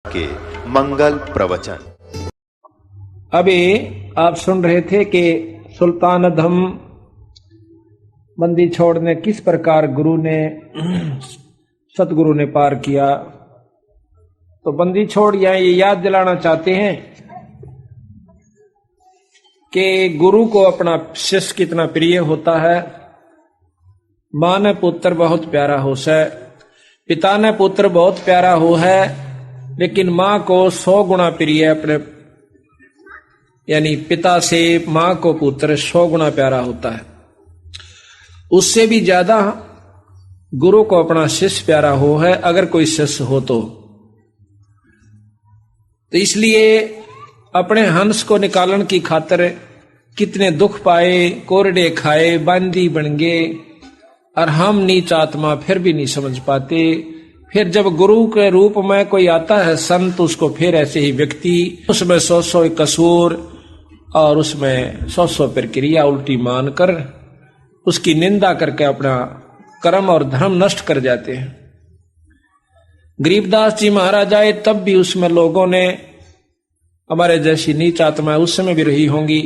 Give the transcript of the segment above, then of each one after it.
के मंगल प्रवचन। अभी आप सुन रहे थे कि सुल्तान अधम बंदी छोड़ने किस प्रकार सतगुरु ने पार किया। तो बंदी छोड़ यहाँ ये याद दिलाना चाहते हैं कि गुरु को अपना शिष्य कितना प्रिय होता है। माँ ने पुत्र बहुत प्यारा हो है, पिता ने पुत्र बहुत प्यारा हो है, लेकिन माँ को 100 गुना प्रिय अपने, यानी पिता से माँ को पुत्र 100 गुना प्यारा होता है। उससे भी ज्यादा गुरु को अपना शिष्य प्यारा हो है, अगर कोई शिष्य हो तो इसलिए अपने हंस को निकालने की खातिर कितने दुख पाए, कोरडे खाए, बांदी बन गए, और हम नीच आत्मा फिर भी नहीं समझ पाते। फिर जब गुरु के रूप में कोई आता है संत, उसको फिर ऐसे ही व्यक्ति उसमें 100 कसूर और उसमें 100 प्रक्रिया उल्टी मानकर उसकी निंदा करके अपना कर्म और धर्म नष्ट कर जाते हैं। गरीबदास जी महाराज आए तब भी उसमें लोगों ने हमारे जैसी नीच आत्मा उस समय भी रही होंगी,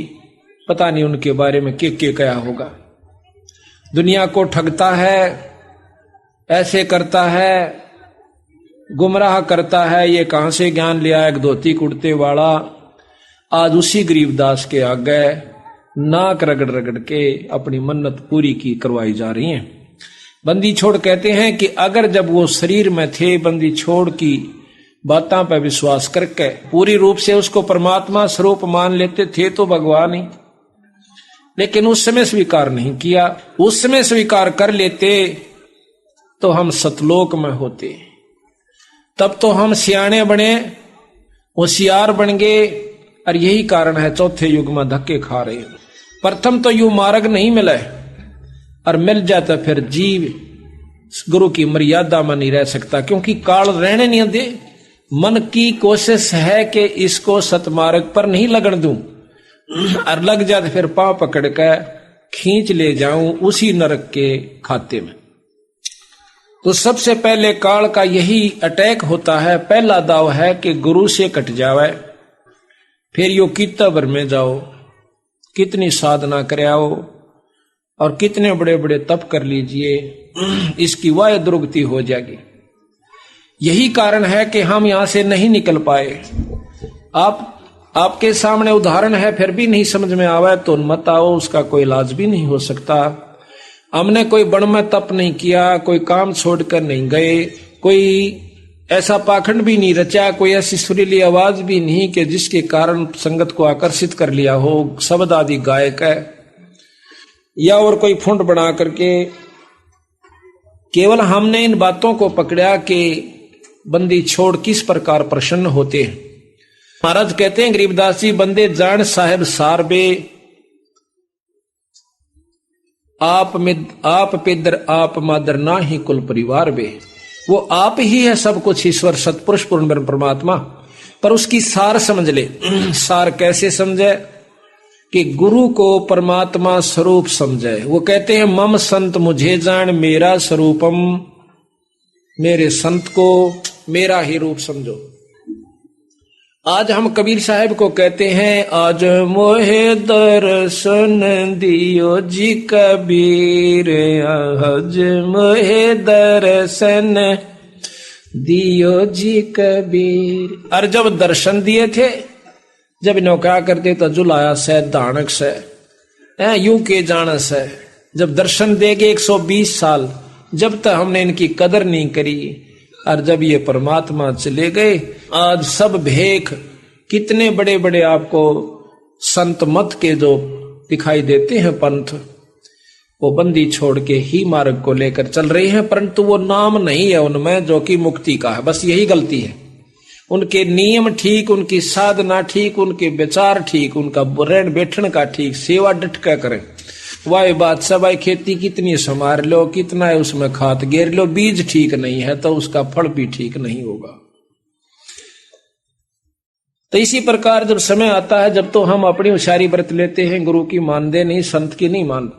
पता नहीं उनके बारे में क्या होगा। दुनिया को ठगता है, ऐसे करता है, गुमराह करता है, ये कहां से ज्ञान लिया, एक धोती कुर्ते वाला। आज उसी गरीबदास के आगे नाक रगड़ रगड़ के अपनी मन्नत पूरी की करवाई जा रही है। बंदी छोड़ कहते हैं कि अगर जब वो शरीर में थे, बंदी छोड़ की बातों पर विश्वास करके पूरी रूप से उसको परमात्मा स्वरूप मान लेते थे तो भगवान ही, लेकिन उस समय स्वीकार नहीं किया। उस समय स्वीकार कर लेते तो हम सतलोक में होते, तब तो हम सियाने बने, होशियार बन गए। और यही कारण है चौथे युग में धक्के खा रहे हैं। प्रथम तो यू मार्ग नहीं मिला, और मिल जाता फिर जीव गुरु की मर्यादा में नहीं रह सकता, क्योंकि काल रहने नहीं दे। मन की कोशिश है कि इसको सतमार्ग पर नहीं लगन दूं, और लग जाते फिर पांव पकड़ कर खींच ले जाऊं उसी नरक के खाते में। तो सबसे पहले काल का यही अटैक होता है। पहला दाव है कि गुरु से कट जावे, फिर यो कितना भर में जाओ, कितनी साधना करे आओ और कितने बड़े बड़े तप कर लीजिए, इसकी वाय दुर्गति हो जाएगी। यही कारण है कि हम यहां से नहीं निकल पाए। आपके सामने उदाहरण है, फिर भी नहीं समझ में आवा तो मत आओ, उसका कोई इलाज भी नहीं हो सकता। हमने कोई बड़ में तप नहीं किया, कोई काम छोड़कर नहीं गए, कोई ऐसा पाखंड भी नहीं रचा, कोई ऐसी सुरीली आवाज भी नहीं कि जिसके कारण संगत को आकर्षित कर लिया हो, शब्द आदि गायक है, या और कोई फुंड बना करके। केवल हमने इन बातों को पकड़ा कि बंदी छोड़ किस प्रकार प्रसन्न होते हैं। महाराज कहते हैं गरीबदास जी, बंदे जान साहेब सारबे, आप पिदर आप मादर ना ही कुल परिवार बे। वो आप ही है सब कुछ, ईश्वर सतपुरुष पूर्ण ब्रह्म परमात्मा, पर उसकी सार समझ ले। सार कैसे समझे कि गुरु को परमात्मा स्वरूप समझे। वो कहते हैं मम संत मुझे जान, मेरा स्वरूपम, मेरे संत को मेरा ही रूप समझो। आज हम कबीर साहब को कहते हैं, आज मोहे दर्शन दियो जी कबीर, आज मोहे दर्शन दियो जी कबीर। और जब दर्शन दिए थे, जब इन्हों क्या करते तो जुलाया से दानक से यूं के जानस है। जब दर्शन देगे 120 साल, जब तक हमने इनकी कदर नहीं करी, और जब ये परमात्मा चले गए, आज सब भेख कितने बड़े बड़े आपको संत मत के जो दिखाई देते हैं पंथ, वो बंदी छोड़ के ही मार्ग को लेकर चल रहे हैं, परंतु वो नाम नहीं है उनमें जो कि मुक्ति का है। बस यही गलती है। उनके नियम ठीक, उनकी साधना ठीक, उनके विचार ठीक, उनका रहन बैठन का ठीक, सेवा डट कर करें। वाह बात सबाई खेती कितनी संवार लो, कितना है उसमें खाद गेर लो, बीज ठीक नहीं है तो उसका फल भी ठीक नहीं होगा। तो इसी प्रकार जब समय आता है, जब तो हम अपनी होशियारी बरत लेते हैं, गुरु की मानते नहीं, संत की नहीं मान,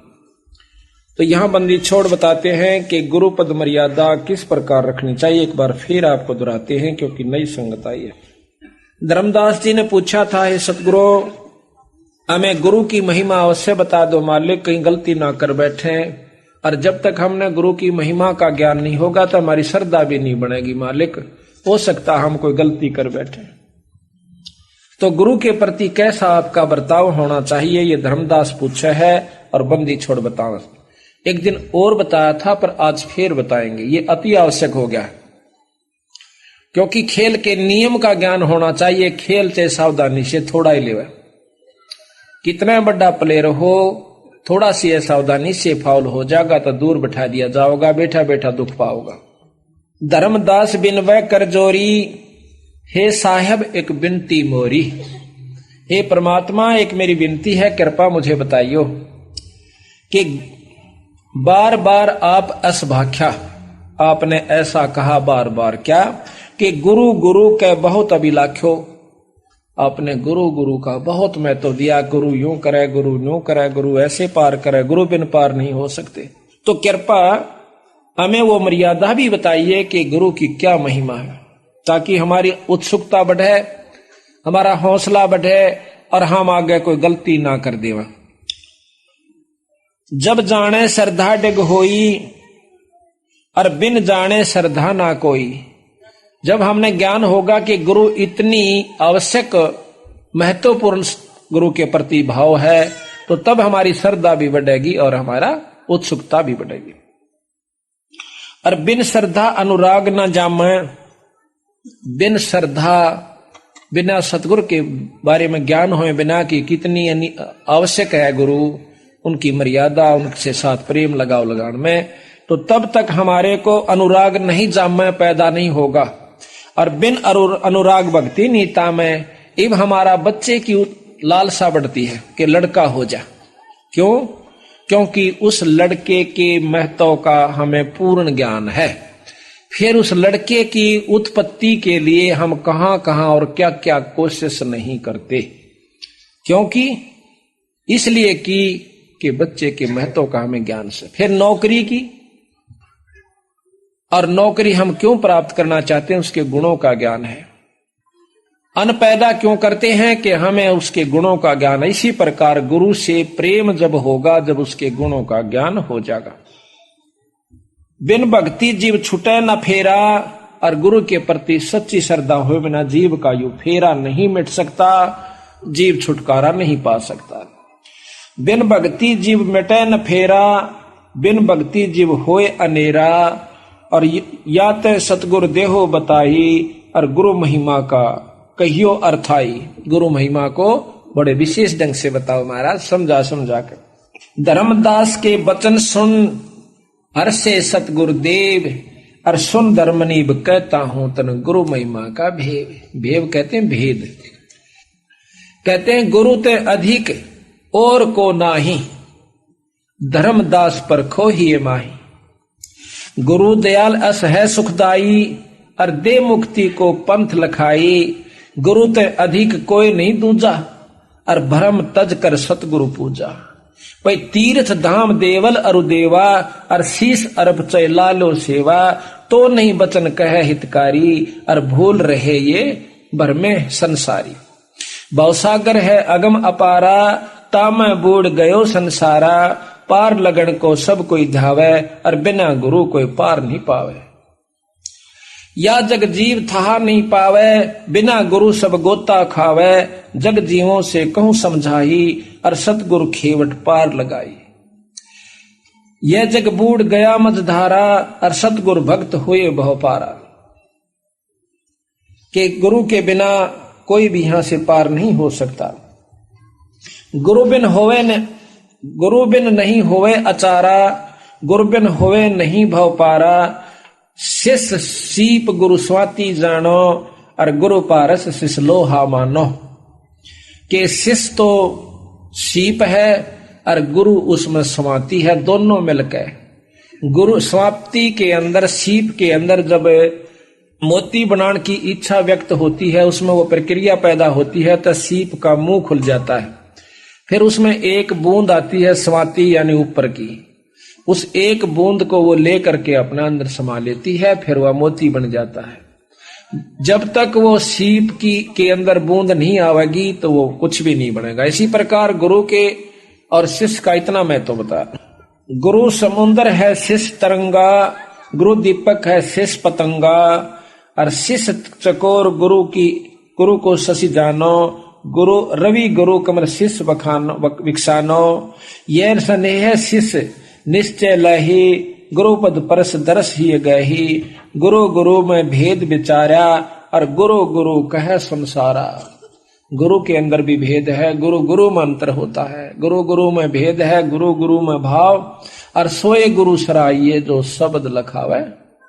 तो यहां बंदी छोड़ बताते हैं कि गुरु पद मर्यादा किस प्रकार रखनी चाहिए। एक बार फिर आपको दोहराते हैं क्योंकि नई संगत आई है। धर्मदास जी ने पूछा था, हे सतगुरु, हमें गुरु की महिमा अवश्य बता दो मालिक, कहीं गलती ना कर बैठे। और जब तक हमने गुरु की महिमा का ज्ञान नहीं होगा तो हमारी श्रद्धा भी नहीं बनेगी मालिक, हो सकता हम कोई गलती कर बैठे। तो गुरु के प्रति कैसा आपका बर्ताव होना चाहिए, ये धर्मदास पूछा है और बंदी छोड़ बताओ। एक दिन और बताया था पर आज फिर बताएंगे, ये अति आवश्यक हो गया क्योंकि खेल के नियम का ज्ञान होना चाहिए। खेल से सावधानी से थोड़ा ही लेवे, कितना बड़ा प्लेयर हो, थोड़ा सी सावधानी से फाउल हो जाएगा तो दूर बैठा दिया जाओगा, बैठा बैठा दुख पाओगा। धर्मदास बिनवै कर जोरी, हे साहब एक विनती मोरी। हे परमात्मा, एक मेरी विनती है, कृपा मुझे बताइयो कि बार बार आप असभाख्या, आपने ऐसा कहा बार बार क्या कि गुरु गुरु के बहुत अभिलाख्यो, आपने गुरु गुरु का बहुत महत्व दिया। गुरु यूं करे, गुरु यूं करे, गुरु ऐसे पार करे, गुरु बिन पार नहीं हो सकते। तो कृपा हमें वो मर्यादा भी बताइए कि गुरु की क्या महिमा है, ताकि हमारी उत्सुकता बढ़े, हमारा हौसला बढ़े और हम आगे कोई गलती ना कर देवा। जब जाने श्रद्धा डिग होई और बिन जाने श्रद्धा ना कोई। जब हमने ज्ञान होगा कि गुरु इतनी आवश्यक महत्वपूर्ण गुरु के प्रति भाव है, तो तब हमारी श्रद्धा भी बढ़ेगी और हमारा उत्सुकता भी बढ़ेगी। और बिन श्रद्धा अनुराग न जामे, बिन श्रद्धा, बिना सतगुरु के बारे में ज्ञान होए बिना कि कितनी आवश्यक है गुरु, उनकी मर्यादा, उनके साथ प्रेम लगाव लगान में, तो तब तक हमारे को अनुराग नहीं जामे पैदा नहीं होगा। और बिन अनुराग भक्ति नीता में इब हमारा बच्चे की लालसा बढ़ती है कि लड़का हो जा। क्यों? क्योंकि उस लड़के के महत्व का हमें पूर्ण ज्ञान है। फिर उस लड़के की उत्पत्ति के लिए हम कहां कहां और क्या क्या कोशिश नहीं करते, क्योंकि इसलिए कि बच्चे के महत्व का हमें ज्ञान से। फिर नौकरी की, और नौकरी हम क्यों प्राप्त करना चाहते हैं, उसके गुणों का ज्ञान है। अन्न पैदा क्यों करते हैं कि हमें उसके गुणों का ज्ञान है। इसी प्रकार गुरु से प्रेम जब होगा, जब उसके गुणों का ज्ञान हो जाएगा। बिन भक्ति जीव छुटे न फेरा, और गुरु के प्रति सच्ची श्रद्धा हुए बिना जीव का यू फेरा नहीं मिट सकता, जीव छुटकारा नहीं पा सकता। बिन भक्ति जीव मिटे न फेरा, बिन भक्ति जीव होए अनेरा, और या ते सतगुरु देहो बताई, और गुरु महिमा का कहियो अर्थाई। गुरु महिमा को बड़े विशेष ढंग से बताओ महाराज, समझा समझा कर। धर्मदास के वचन सुन हर से सतगुरुदेव, और सुन धर्मनीब कहता हूं तन गुरु महिमा का भेद। भेद कहते हैं भेद, कहते हैं गुरु ते अधिक और को नाही, धर्मदास पर खो ही माही। गुरु दयाल अस है सुखदाई, और दे मुक्ति को पंथ लखाई। गुरु ते अधिक कोई नहीं दूजा, और भरम तज कर सतगुरु पूजा। भाई तीर्थ धाम देवल अरु देवा, और शीश अरब चय लालो सेवा। तो नहीं बचन कहे हितकारी, और भूल रहे ये भरमे संसारी। भवसागर है अगम अपारा, तामै बूढ़ गयो संसारा। पार लगन को सब कोई धावे, और बिना गुरु कोई पार नहीं पावे। या जग जीव था नहीं पावे, बिना गुरु सब गोता खावे। जग जीवों से कहूं समझाई, और सतगुरु खेवट पार लगाई। यह जग बूढ़ गया मझधारा, और सतगुरु भक्त हुए बहु पारा। कि गुरु के बिना कोई भी यहां से पार नहीं हो सकता। गुरु बिन नहीं होवे अचारा, गुरु बिन होवे नहीं भव पारा। शिष्य सीप गुरु स्वाति जानो, और गुरु पारस शिष्य लोहा मानो। के शिष्य तो सीप है और गुरु उसमें स्वाति है, दोनों मिलकर। गुरु स्वाति के अंदर, सीप के अंदर जब मोती बनाने की इच्छा व्यक्त होती है, उसमें वो प्रक्रिया पैदा होती है, तो सीप का मुंह खुल जाता है। फिर उसमें एक बूंद आती है स्वाति यानी ऊपर की, उस एक बूंद को वो लेकर के अपने अंदर समा लेती है, फिर वह मोती बन जाता है। जब तक वो सीप के अंदर बूंद नहीं आवेगी तो वो कुछ भी नहीं बनेगा। इसी प्रकार गुरु के और शिष्य का इतना मैं तो बता, गुरु समुद्र है शिष्य तरंगा, गुरु दीपक है शिष्य पतंगा, और शिष्य चकोर गुरु को शशि जानो, गुरु रवि गुरु कमल शिष्य विकसानो, ये स्नेह शिष्य निश्चय लही, गुरु पद परस दरस ही गही, गुरु गुरु में भेद विचारा, और गुरु गुरु कह संसारा। गुरु के अंदर भी भेद है, गुरु गुरु में अंतर होता है, गुरु गुरु में भेद है, गुरु गुरु में भाव, और सोए गुरु सराइये जो शब्द लखावे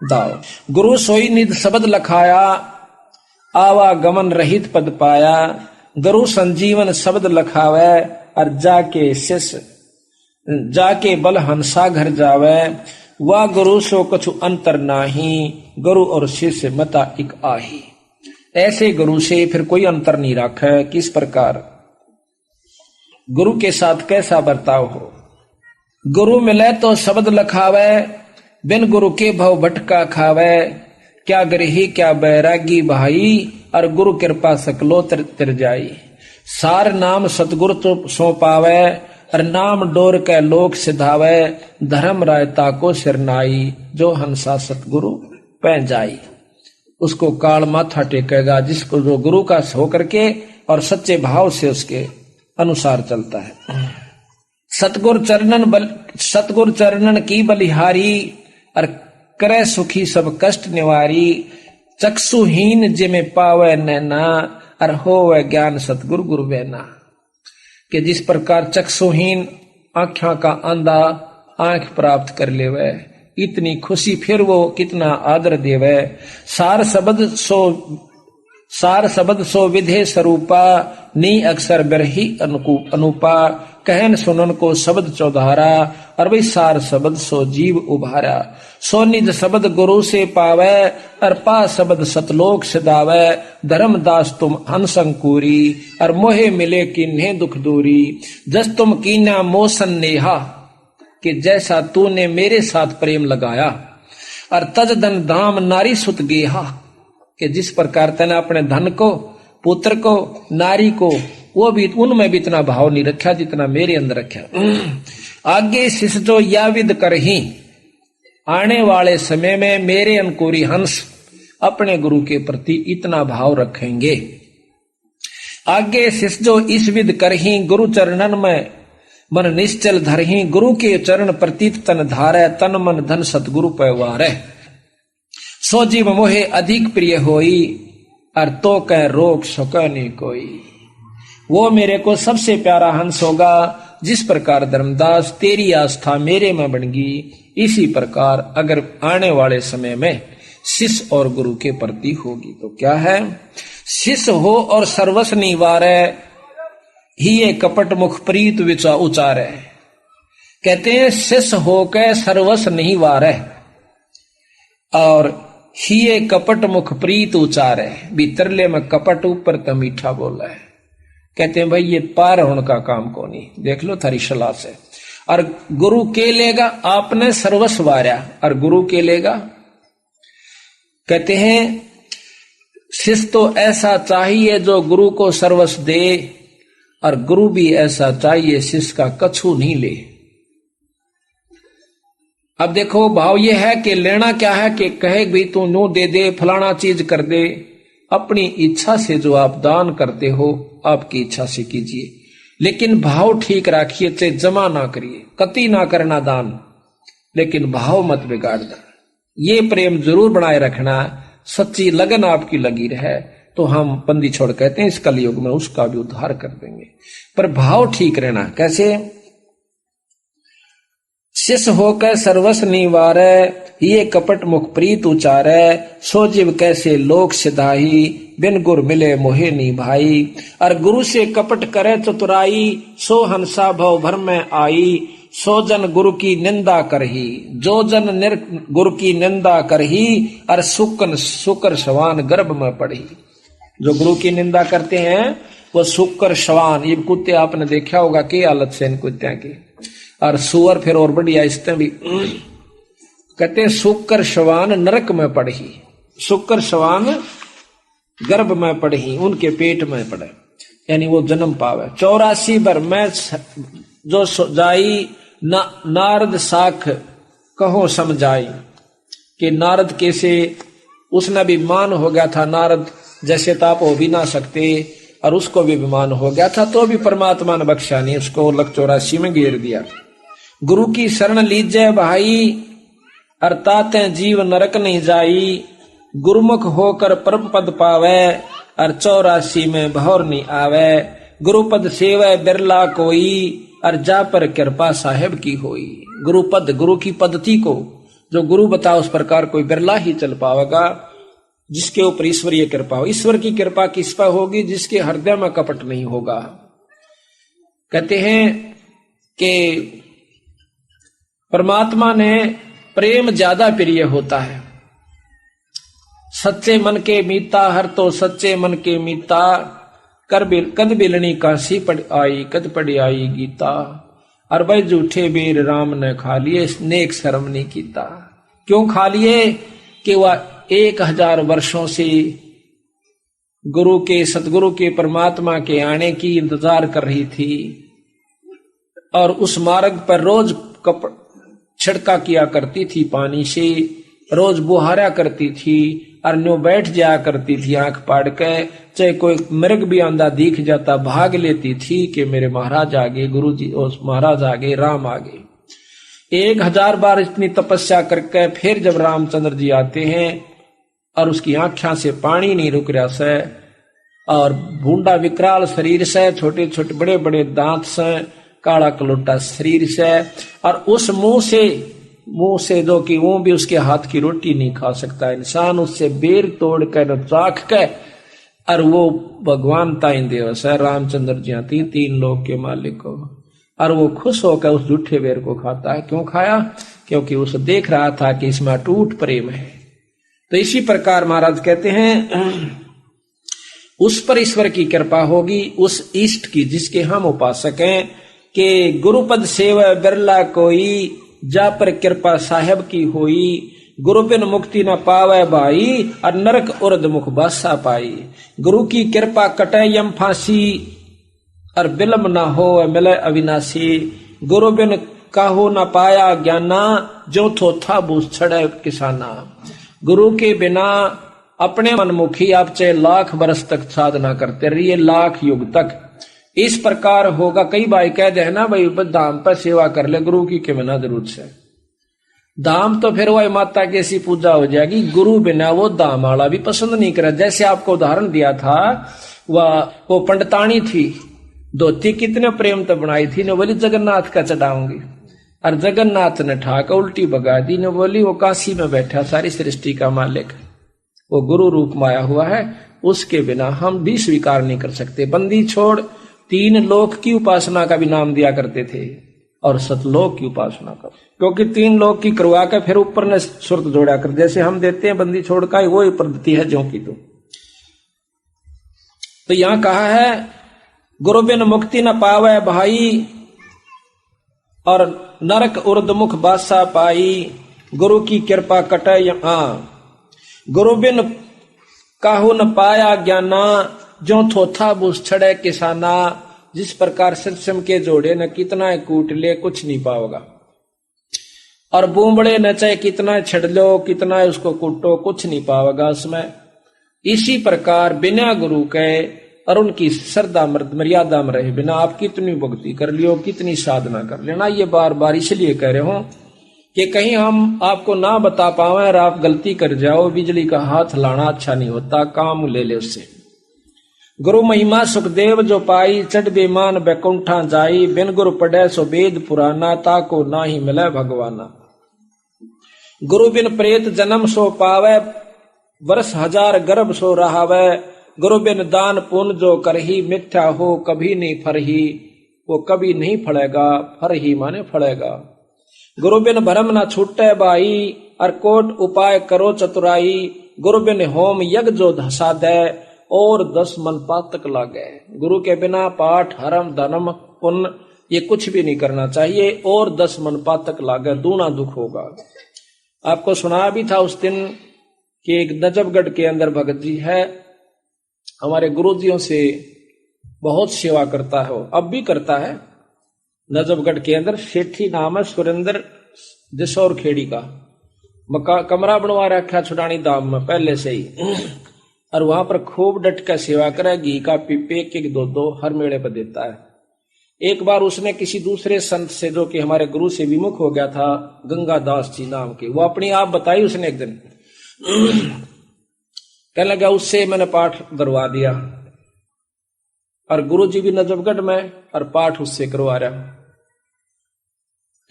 दाव। गुरु सोई निध शब्द लखाया, आवागमन रहित पद पाया, गुरु संजीवन शब्द लखावे, और जाके बल हंसा घर जावे, वह गुरु सो कछु अंतर नाही, गुरु और शिष्य मता एक आही। ऐसे गुरु से फिर कोई अंतर नहीं रखा है। किस प्रकार गुरु के साथ कैसा बर्ताव हो। गुरु मिले तो शब्द लखावे, बिन गुरु के भव भटका खावे, क्या गृही क्या बैरागी भाई, और गुरु कृपा सकलो तिर जाई। सार नाम सतगुरु तो सो पावे, और नाम डोर के लोक सिधावे, धर्म रायता को सिरनाई, जो हंसा सतगुरु पै जाई। उसको काल माथा टेकेगा जिसको जो गुरु का होकर के और सच्चे भाव से उसके अनुसार चलता है। सतगुर चरणन की बलिहारी, और करे सुखी सब कष्ट निवारी, चक्षुहीन जिमे पावे नैना, और होवे ज्ञान सतगुरु गुरु बैना। कि जिस प्रकार चक्षुहीन आँखों का अंधा आंख प्राप्त कर लेवे, इतनी खुशी फिर वो कितना आदर देवे। सार शब्द सो विधे स्वरूपा, नी अक्षर बिरही अनुपा, कहन सुनन को शब्द चौधारा, और भाई सार शब्द सो जीव उभारा। सो निज शब्द गुरु से पावे, और पा शब्द सतलोक सिदावे, धर्म दास तुम हंसंकुरी, और मोहे मिले किन्हे दुख दूरी। जस तुम कीना मोसन नेहा, कि जैसा तूने मेरे साथ प्रेम लगाया, और तज धन धाम नारी सुत गेहा, कि जिस प्रकार तने अपने धन को, पुत्र को, नारी को, वो भी उनमें भी इतना भाव नहीं रखा जितना मेरे अंदर रखा। आगे शिष्य जो या विद करही, आने वाले समय में मेरे अंकुरी हंस अपने गुरु के प्रति इतना भाव रखेंगे। आगे शिष्य जो इस विद करही, गुरु चरणन में मन निश्चल धरही, गुरु के चरण प्रतीत तन धारे, तन मन धन सतगुरु पैवारे। सो जीव मोहे अधिक प्रिय होई, और तो कह रोक सके नहीं कोई। वो मेरे को सबसे प्यारा हंस होगा। जिस प्रकार धर्मदास तेरी आस्था मेरे में बन गई, इसी प्रकार अगर आने वाले समय में शिष्य और गुरु के प्रति होगी तो क्या है। शिष्य हो और सर्वस निवारे, ही ये कपट मुख प्रीत विचा उचारे। कहते हैं शिष्य होकर सर्वस नहीं वारे, और ही ये कपट मुख प्रीत उचारे। भीतरले में कपट, ऊपर तो मीठा बोला है। कहते हैं भाई ये पार होने का काम को नहीं, देख लो थारी सलाह से। और गुरु के लेगा, आपने सर्वस्व वार्या, और गुरु के लेगा। कहते हैं शिष्य तो ऐसा चाहिए जो गुरु को सर्वस्व दे, और गुरु भी ऐसा चाहिए शिष्य का कछु नहीं ले। अब देखो भाव ये है कि लेना क्या है कि कहे भी तू नो दे दे, फलाना चीज कर दे। अपनी इच्छा से जो आप दान करते हो आपकी इच्छा से कीजिए, लेकिन भाव ठीक रखिए, चाहे जमा ना करिए, कति ना करना दान, लेकिन भाव मत बिगाड़ देना। ये प्रेम जरूर बनाए रखना, सच्ची लगन आपकी लगी रहे तो हम बंदी छोड़ कहते हैं इस कलयुग में उसका भी उद्धार कर देंगे। पर भाव ठीक रहना। कैसे। शिष्य होकर सर्वस निवारे, ये कपट मुख प्रीत उचारे। सो जीव कैसे लोक सिधाही, बिन गुर मिले मोहे नी भाई। और गुरु से कपट करे चतुराई, सो हंसा भव भर में आई। सो जन गुरु की निंदा करही, जो जन गुरु की निंदा करही। और सुकर सवान गर्भ में पड़ी। जो गुरु की निंदा करते हैं वो सुकर सवान, ये कुत्ते आपने देखा होगा कि हालत से इन कुत्तियों की। और सुअर फिर और बढ़िया इसमें भी कहते हैं शुक्र श्वान नरक में पड़ही, शुक्र श्वान गर्भ में पड़ही, उनके पेट में पड़े, यानी वो जन्म पावे। 84 बर में जो जाई नारद साख कहो समझाई, कि नारद कैसे उसने भी मान हो गया था, नारद जैसे तो आप हो भी ना सकते, और उसको भी विमान हो गया था, तो भी परमात्मा ने बख्शा नहीं, उसको लक 84 में घेर दिया। गुरु की शरण लीजिए भाई, अर्थात जीव नरक नहीं जाई, गुरुमुख होकर परम पद पावे, और 84 में भौर नहीं आवे, गुरुपद सेवे बिरला कोई, और जा पर कृपा साहेब की होई। गुरुपद, गुरु की पद्धति को जो गुरु बताओ उस प्रकार कोई बिरला ही चल पावेगा, जिसके ऊपर ईश्वरीय कृपा हो। ईश्वर की कृपा किस पर होगी? जिसके हृदय में कपट नहीं होगा। कहते हैं कि परमात्मा ने प्रेम ज्यादा प्रिय होता है। सच्चे मन के मीता, हर तो सच्चे मन के मीता, कद बिलनी काशी पड़ आई, कद पड़ी आई गीता, और भाई झूठे बेर राम ने खा लिए, नेक शर्म नहीं कीता। क्यों खा लिए? कि वह 1000 वर्षों से गुरु के, सतगुरु के, परमात्मा के आने की इंतजार कर रही थी, और उस मार्ग पर रोज छिड़का किया करती थी पानी से, रोज बुहारा करती थी, और न्यू बैठ जाया करती थी आंख पाड़ के, चाहे कोई मृग भी आंधा दिख जाता भाग लेती थी कि मेरे महाराज आगे, गुरु जी उस महाराज आगे, राम आगे। 1000 बार इतनी तपस्या करके फिर जब रामचंद्र जी आते हैं और उसकी आंखों से पानी नहीं रुक रहा से, और भूंडा विकराल शरीर से, छोटे छोटे बड़े बड़े दांत से, काला कलोटा शरीर से, और उस मुंह से जो कि वो भी उसके हाथ की रोटी नहीं खा सकता इंसान, उससे बेर तोड़ कर चाख के, और वो भगवान ताइन देव से रामचंद्र जी 3 लोक के मालिक को, और वो खुश होकर उस झूठे बेर को खाता है। क्यों खाया? क्योंकि उसे देख रहा था कि इसमें अटूट प्रेम है। तो इसी प्रकार महाराज कहते हैं उस पर ईश्वर की कृपा होगी, उस इष्ट की जिसके हम उपासक हैं, कि गुरुपद सेवा बिरला कोई, जा पर कृपा साहेब की होई, गुरु बिन मुक्ति न पावे भाई, और नरक उर्द मुख बासा पाई। गुरु की कृपा कटे यम फांसी, और बिलम न हो मिले अविनाशी, गुरु बिन काहो न पाया ज्ञाना, जो थो था बूझ छड़े किसाना। गुरु के बिना अपने मनमुखी आप चाहे लाख बरस तक साधना करते रहिए, लाख युग तक इस प्रकार होगा। कई भाई कह दे ना भाई धाम पर सेवा कर ले, गुरु की क्यों ना जरूरत है। धाम तो फिर वही माता की ऐसी पूजा हो जाएगी, गुरु बिना वो धाम वाला भी पसंद नहीं करे। जैसे आपको उदाहरण दिया था, वो पंडितानी थी, धोती कितने प्रेम तो बनाई थी, ने बोली जगन्नाथ का चढ़ाऊंगी, और जगन्नाथ ने ठाकर उल्टी भगा दी, ने बोली वो काशी में बैठा सारी सृष्टि का मालिक, वो गुरु रूप में आया हुआ है, उसके बिना हम भी स्वीकार नहीं कर सकते। बंदी छोड़ 3 लोक की उपासना का भी नाम दिया करते थे, और सतलोक की उपासना कर, क्योंकि 3 लोक की करवा के फिर ऊपर ने सुरत जोड़ा कर, जैसे हम देते हैं बंदी छोड़ का, वो पद्धति है जो की। तो यहां कहा है गुरु बिन मुक्ति न पावे भाई, और नरक उर्दमुख बासा पाई, गुरु की कृपा कटे गुरु बिन काहू न पाया ज्ञाना, जो थोथा बूझ छड़े किसाना। जिस प्रकार सत्सम के जोड़े न कितना कूट ले कुछ नहीं पाओगा, और बूंबड़े न चाहे कितना छड़ लो, कितना उसको कूटो कुछ नहीं पाओगा उसमें। इसी प्रकार बिना गुरु के और उनकी श्रद्धा मर्यादा में रहे बिना आप कितनी भक्ति कर लियो, कितनी साधना कर लेना। ये बार बार इसलिए कह रहे हो कि कहीं हम आपको ना बता पावे और आप गलती कर जाओ। बिजली का हाथ लाना अच्छा नहीं होता, काम ले ले उससे। गुरु महिमा सुखदेव जो पाई, चढ़ बेमान बैकुंठा जाई, बिन गुरु पढ़े सो वेद पुराना, ताको ना ही मिले भगवाना। गुरु बिन प्रेत जन्म सो पावे, वर्ष 1000 गर्भ सो रहावे, गुरु बिन दान पुण्य जो करही, मिथ्या हो कभी नहीं फरही, वो कभी नहीं फड़ेगा, फर ही माने फड़ेगा। गुरु बिन भरम न छूटे बाई, और कोट उपाय करो चतुराई, गुरु बिन होम यज्ञ जो धसा दे, और 10 मन पातक लागे। गुरु के बिना पाठ हरम धर्म पुण्य ये कुछ भी नहीं करना चाहिए, और 10 मन पातक लागे, दूना दुख होगा। आपको सुनाया भी था उस दिन कि एक नजफगढ़ के अंदर भगत जी है, हमारे गुरुजियों से बहुत सेवा करता है, वो अब भी करता है। नजफगढ़ के अंदर सेठी नाम है सुरेंद्र दिसौर खेड़ी का, कमरा बनवा रखा छुड़ानी दाम में पहले से ही, और वहां पर खूब डट कर सेवा करे, घी का पीपे एक 2 हर मेले पर देता है। एक बार उसने किसी दूसरे संत से, जो कि हमारे गुरु से विमुख हो गया था, गंगा दास जी नाम के, वो अपनी आप बताई उसने एक दिन, कहने लगा उससे मैंने पाठ करवा दिया, और गुरु जी भी नजफगढ़ में, और पाठ उससे करवा रहा।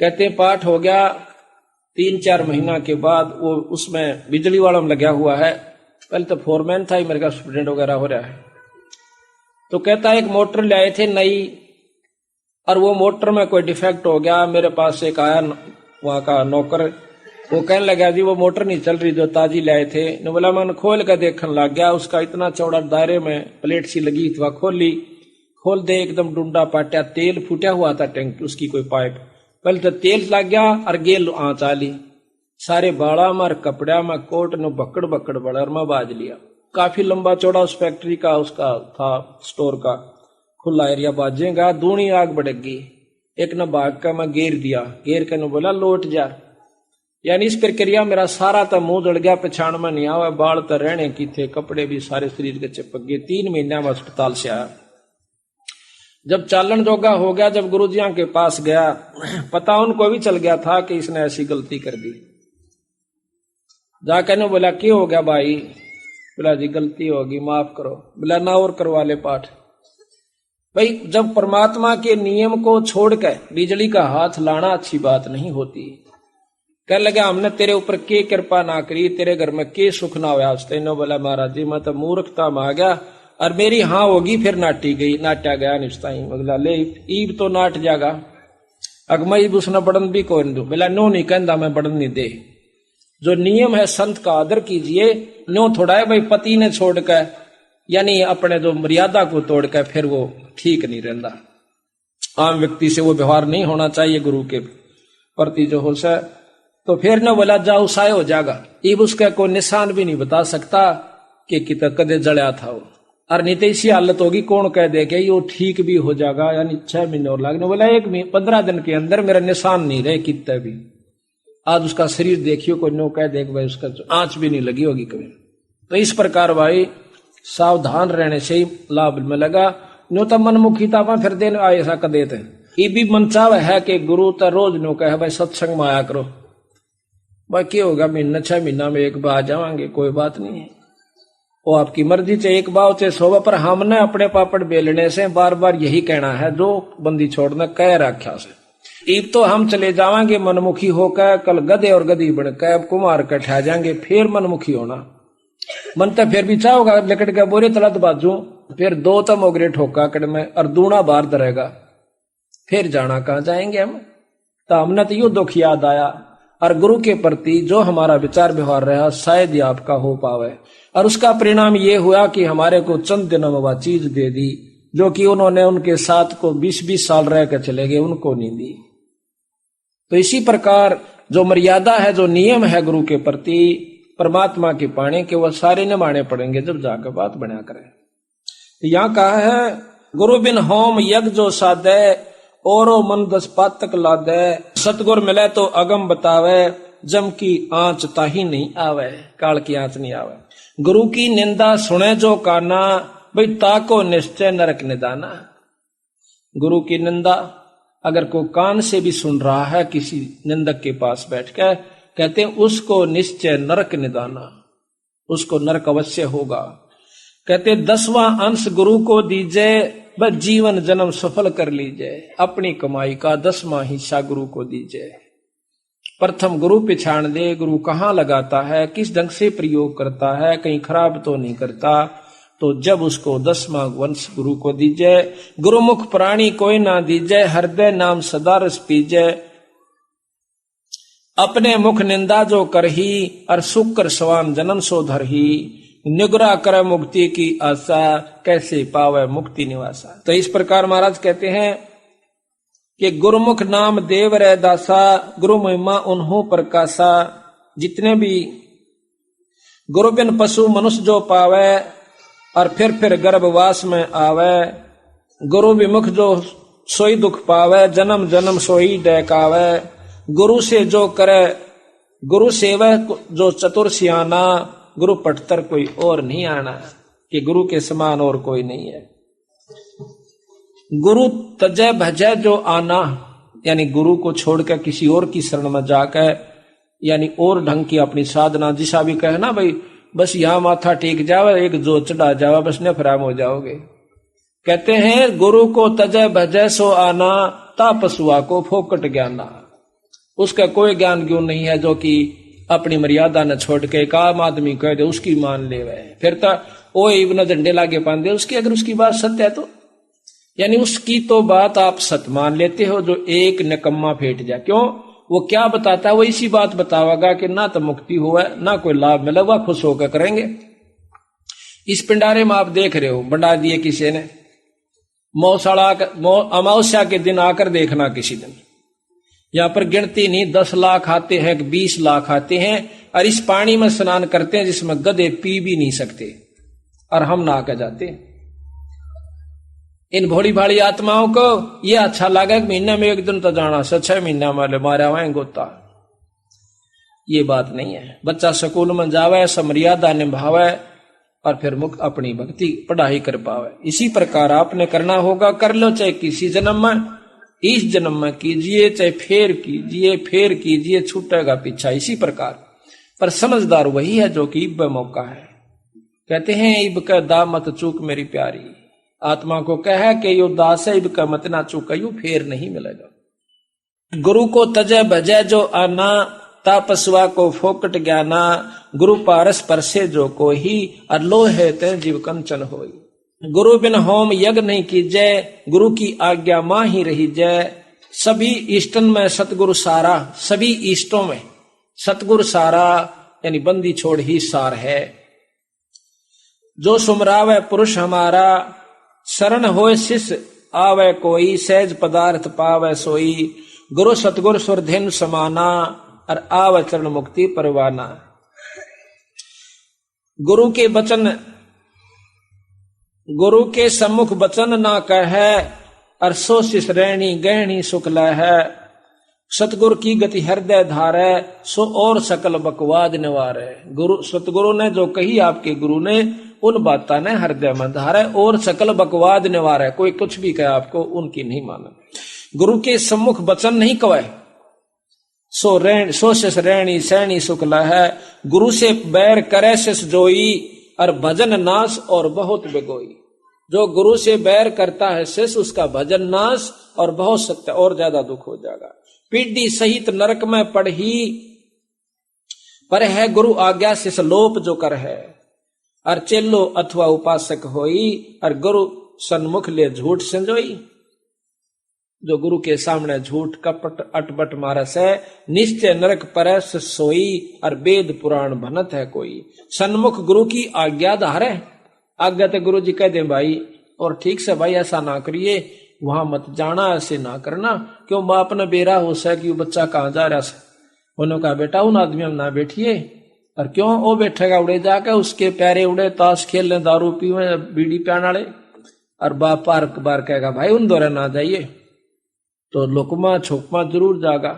कहते हैं पाठ हो गया, 3-4 महीना के बाद वो उसमें बिजली वाला में लगा हुआ है, पहले तो फोरमैन था ही, मेरे का स्टूडेंट वगैरह हो रहा है। तो कहता है एक मोटर ले आए थे नई, और वो मोटर में कोई डिफेक्ट हो गया। मेरे पास एक आया वहां का नौकर, वो कहने लगा जी वो मोटर नहीं चल रही जो ताजी लाए थे। ने बोला मैंने खोल कर देखने लग गया, उसका इतना चौड़ा दायरे में प्लेट सी लगी थी, वह खोल दे एकदम डूंडा पाटा, तेल फूटा हुआ था टैंक उसकी कोई पाइप, पहले तो तेल लग गया और गेल आँच आली, सारे बाड़ा मार कपड़ा में कोट ने बकड़ बड़ा में बाज लिया। काफी लंबा चौड़ा उस फैक्ट्री का उसका था, स्टोर का खुला एरिया, बाजेगा दूनी आग बढ़ेगी। एक ने भाग का मैं घेर दिया, घेर के ने बोला लौट जा। यानी इस प्रक्रिया मेरा सारा तो मुंह जड़ गया, पछाण में नहीं आवा, बाल तो रहने की थे, कपड़े भी सारे शरीर के चिपक गए। 3 महीना में अस्पताल से आया। जब चालन जोगा हो गया, जब गुरुजियां के पास गया, पता उनको भी चल गया था कि इसने ऐसी गलती कर दी। जाकर ने बोला क्यों हो गया भाई? बोला जी गलती होगी माफ करो। बोला ना और करवा ले पाठ। भाई जब परमात्मा के नियम को छोड़कर बिजली का हाथ लाना अच्छी बात नहीं होती। कह लगा हमने तेरे ऊपर के कृपा ना करी, तेरे घर में के सुख ना हुआ। तेनो बोला महाराज जी मैं तो मूर्खता में आ गया, और मेरी हाँ होगी फिर नाटी गई, नाटा गया निश्ताई। बोला ले ईब तो नाट जागा, अगमई उसने बड़न भी कौन दू। बोला नो नहीं कहता मैं बड़न नहीं दे। जो नियम है संत का आदर कीजिए। नो थोड़ा है भाई पति ने छोड़कर यानी अपने जो मर्यादा को तोड़कर फिर वो ठीक नहीं रहता। आम व्यक्ति से वो व्यवहार नहीं होना चाहिए गुरु के प्रति जो हो सके। तो फिर न बोला जाओ साय हो जाएगा। इब उसका कोई निशान भी नहीं बता सकता कि कितना कदे जड़ा था वो, और नहीं तो इसी हालत होगी कौन कह दे के ये ठीक भी हो जाएगा, यानी 6 महीने और लगने। बोला 15 दिन के अंदर मेरा निशान नहीं रहे कितने भी। आज उसका शरीर देखियो, कोई नो कह देख भाई उसका आंच भी नहीं लगी होगी कभी। तो इस प्रकार भाई सावधान रहने से ही लाभ में लगा। नो तो मनमुखी तापा फिर दिन आए ऐसा कर देते। ये भी मन चाव है कि गुरु तो रोज नो कहे भाई सत्संग में आया करो। भाई क्या होगा महीना 6 महीना में एक बार जावांगे, कोई बात नहीं है, वो आपकी मर्जी से एक बार से 100 पर हमने अपने पापड़ बेलने से बार बार यही कहना है जो बंदी छोड़ना कह रखा से। ईब तो हम चले जावांगे मनमुखी होकर, कल गधे और गधी बनकर कुमार कठा जाएंगे, फिर मनमुखी होना। मन तो फिर भी चाहोगा लकड़ के बोरे तलत बाजू, फिर 2 तो मोगरे ठोका कड़ में और दूना बाहर रहेगा, फिर जाना कहाँ जाएंगे हम। तो हमने तो यो दुख याद आया। और गुरु के प्रति जो हमारा विचार व्यवहार रहा शायद ही आपका हो पावे, और उसका परिणाम ये हुआ कि हमारे को चंद दिनों में वह चीज दे दी जो कि उन्होंने उनके साथ को 20-20 साल रह कर चले गए, उनको नहीं दी। तो इसी प्रकार जो मर्यादा है, जो नियम है गुरु के प्रति परमात्मा के पाने के, वह सारे निभाने पड़ेंगे जब जाकर बात बना करें। यहाँ कहा है गुरु बिन होम यज्ञ जो साधे, औरो मन 10 पातक लादे। सतगुर मिले तो अगम बतावे, जम की आंच ताही नहीं आवे, काल की आंच नहीं आवे। गुरु की निंदा सुने जो काना, भाई ताको निश्चय नरक निदाना। गुरु की निंदा अगर कोई कान से भी सुन रहा है किसी निंदक के पास बैठ कर, कहते हैं उसको निश्चय नरक निदाना, उसको नरक अवश्य होगा। कहते 10वां अंश गुरु को दीजिए, बस जीवन जन्म सफल कर लीजिए। अपनी कमाई का 10वां हिस्सा गुरु को दीजिए। प्रथम गुरु पिछाड़ दे, गुरु कहाँ लगाता है, किस ढंग से प्रयोग करता है, कहीं खराब तो नहीं करता। तो जब उसको 10वां वंश गुरु को दीजिए। गुरुमुख प्राणी कोई ना दीजिए, हृदय नाम सदा रस पीजिए। अपने मुख निंदा जो करही, और शुक्र सवान जन्म सो धरही। निगरा करे मुक्ति की आशा, कैसे पावे मुक्ति निवासा। तो इस प्रकार महाराज कहते हैं कि गुरुमुख नाम देव रे दासा, गुरु महिमा उन्हों प्रकाशा। जितने भी गुरु बिन पशु मनुष्य जो पावे, और फिर गर्भवास में आवे। गुरु विमुख जो सोई दुख पावे, जन्म जन्म सोई डहकावे। गुरु से जो करे गुरु सेवा जो चतुर सियाना, गुरु पटतर कोई और नहीं आना, कि गुरु के समान और कोई नहीं है। गुरु तजय भजय जो आना, यानी गुरु को छोड़कर किसी और की शरण में जाकर, यानी और ढंग की अपनी साधना, जिसा भी कहे ना भाई बस यहां माथा टेक जावे, एक जो चढ़ा जावा, बस ने फराम हो जाओगे। कहते हैं गुरु को तजय भजय सो आना, ता पशुआ को फोकट ज्ञाना। उसका कोई ज्ञान क्यों नहीं है जो कि अपनी मर्यादा न छोड़ के एक आम आदमी कह दे उसकी मान ले वह, फिर तो ओ इब्न झंडे लागे पांदे उसकी, अगर उसकी बात सत्य है तो, यानी उसकी तो बात आप सत्य मान लेते हो जो एक निकम्मा फेंट जाए। क्यों? वो क्या बताता है वो इसी बात बतावेगा कि ना तो मुक्ति हुआ ना कोई लाभ मिला, वह खुश होकर करेंगे। इस पिंडारे में आप देख रहे हो बंडा दिए किसी ने, मौसाड़ा अमावस्या के दिन आकर देखना, किसी दिन यहां पर गिनती नहीं 10 लाख आते हैं, 20 लाख आते हैं, और इस पानी में स्नान करते हैं जिसमें गधे पी भी नहीं सकते, और हम नहा के जाते हैं। इन भोली भाली आत्माओं को यह अच्छा लगा कि महीने में एक दिन तो जाना, 6 महीना वाले मारा हुआ गोता। ये बात नहीं है। बच्चा स्कूल में जावे, समर्यादा निभावे, और फिर मुक्त अपनी भक्ति पढ़ाई कर पावे। इसी प्रकार आपने करना होगा, कर लो, चाहे किसी जन्म में, इस जन्म में कीजिए, चाहे फेर कीजिए, छूटेगा पीछा। इसी प्रकार पर समझदार वही है जो कि इब मौका है। कहते हैं इब का दा मत चूक मेरी प्यारी, आत्मा को कह के यो दास है, इब का मत ना चूक, यू फेर नहीं मिलेगा। गुरु को तजय भजय जो आना, ता पशुआ को फोकट ज्ञाना। गुरु पारस परसे जो को ही, और लोहे ते जीव कंचन होई। गुरु बिन होम यज्ञ नहीं कीजय, गुरु की आज्ञा मां ही रही जय। सभी इष्टन में सतगुरु सारा, सभी इष्टों में सतगुरु सारा, यानी बंदी छोड़ ही सार है। जो सुमरावे पुरुष हमारा, शरण होए शिष्य आवे कोई, सहज पदार्थ पावे सोई। गुरु सतगुरु सुरधिन समाना, और आवे चरण मुक्ति परवाना। गुरु के वचन, गुरु के सम्मुख वचन ना कहे, और सो शिष रहनी गहनी सुख है। सतगुरु की गति हृदय धारे, सो और सकल बकवाद निवारे। गुरु सतगुरु ने जो कही आपके गुरु ने, उन बातों ने हृदय में धारे, और सकल बकवाद निवारे। कोई कुछ भी कहे आपको उनकी नहीं माना। गुरु के सम्मुख वचन नहीं कहे, सो शिष रहनी सहनी सुख है। गुरु से बैर करे शिष जोई, और भजन नाश और बहुत बेगोई। जो गुरु से बैर करता है शिष्य, उसका भजन नाश और बहुत सत्य और ज्यादा दुख हो जाएगा। पीढ़ी सहित नरक में पढ़ी, पर है गुरु आज्ञा शिष्य लोप जो कर है। और चेलो अथवा उपासक होई, और गुरु सन्मुख ले झूठ संजोई। जो गुरु के सामने झूठ कपट अटबट मारस है, निश्चय नरक परस सोई, और वेद पुराण भनत है कोई। सन्मुख गुरु की आज्ञा धारे, आज्ञा तो गुरु जी कह दे भाई, और ठीक से भाई ऐसा ना करिए, वहां मत जाना, ऐसे ना करना। क्यों बाप ने बेरा हो सा कि बच्चा कहाँ जा रहा है, उन्होंने कहा बेटा उन आदमियों में ना बैठिए। और क्यों वो बैठेगा उड़े जाके, उसके प्यारे उड़े, ताश खेल ले, दारू पीवे, बीड़ी पियान वाले, और बाप बार कहेगा भाई उन दौरे ना जाइए, तो लुकमा छुकमा जरूर जागा।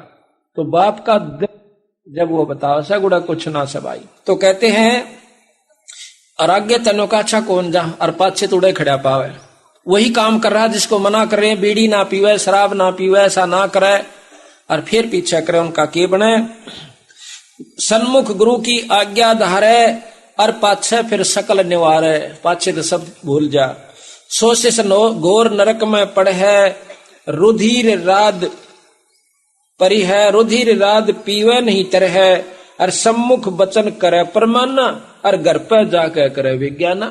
तो बाप का जब वो बताओ सा गुड़ा कुछ ना सबाई, तो कहते हैं और आगे तनो का अच्छा कौन जा, और पाछे तुड़े खड़ा पावे। वही काम कर रहा जिसको मना कर रहे, बीड़ी ना पीवे, शराब ना पीवे, ऐसा ना करे, और फिर पीछे करे, उनका के बने। सन्मुख गुरु की आज्ञा धारे, और पाछे फिर सकल निवारे। पाछे तो सब भूल जा। सोशिश घोर नरक में पड़ है, रुधिर राद परी है। रुधिर राद पीवे नहीं तरह, और सम्मुख वचन करे परमाना, और घर पर जाकर करे विज्ञाना।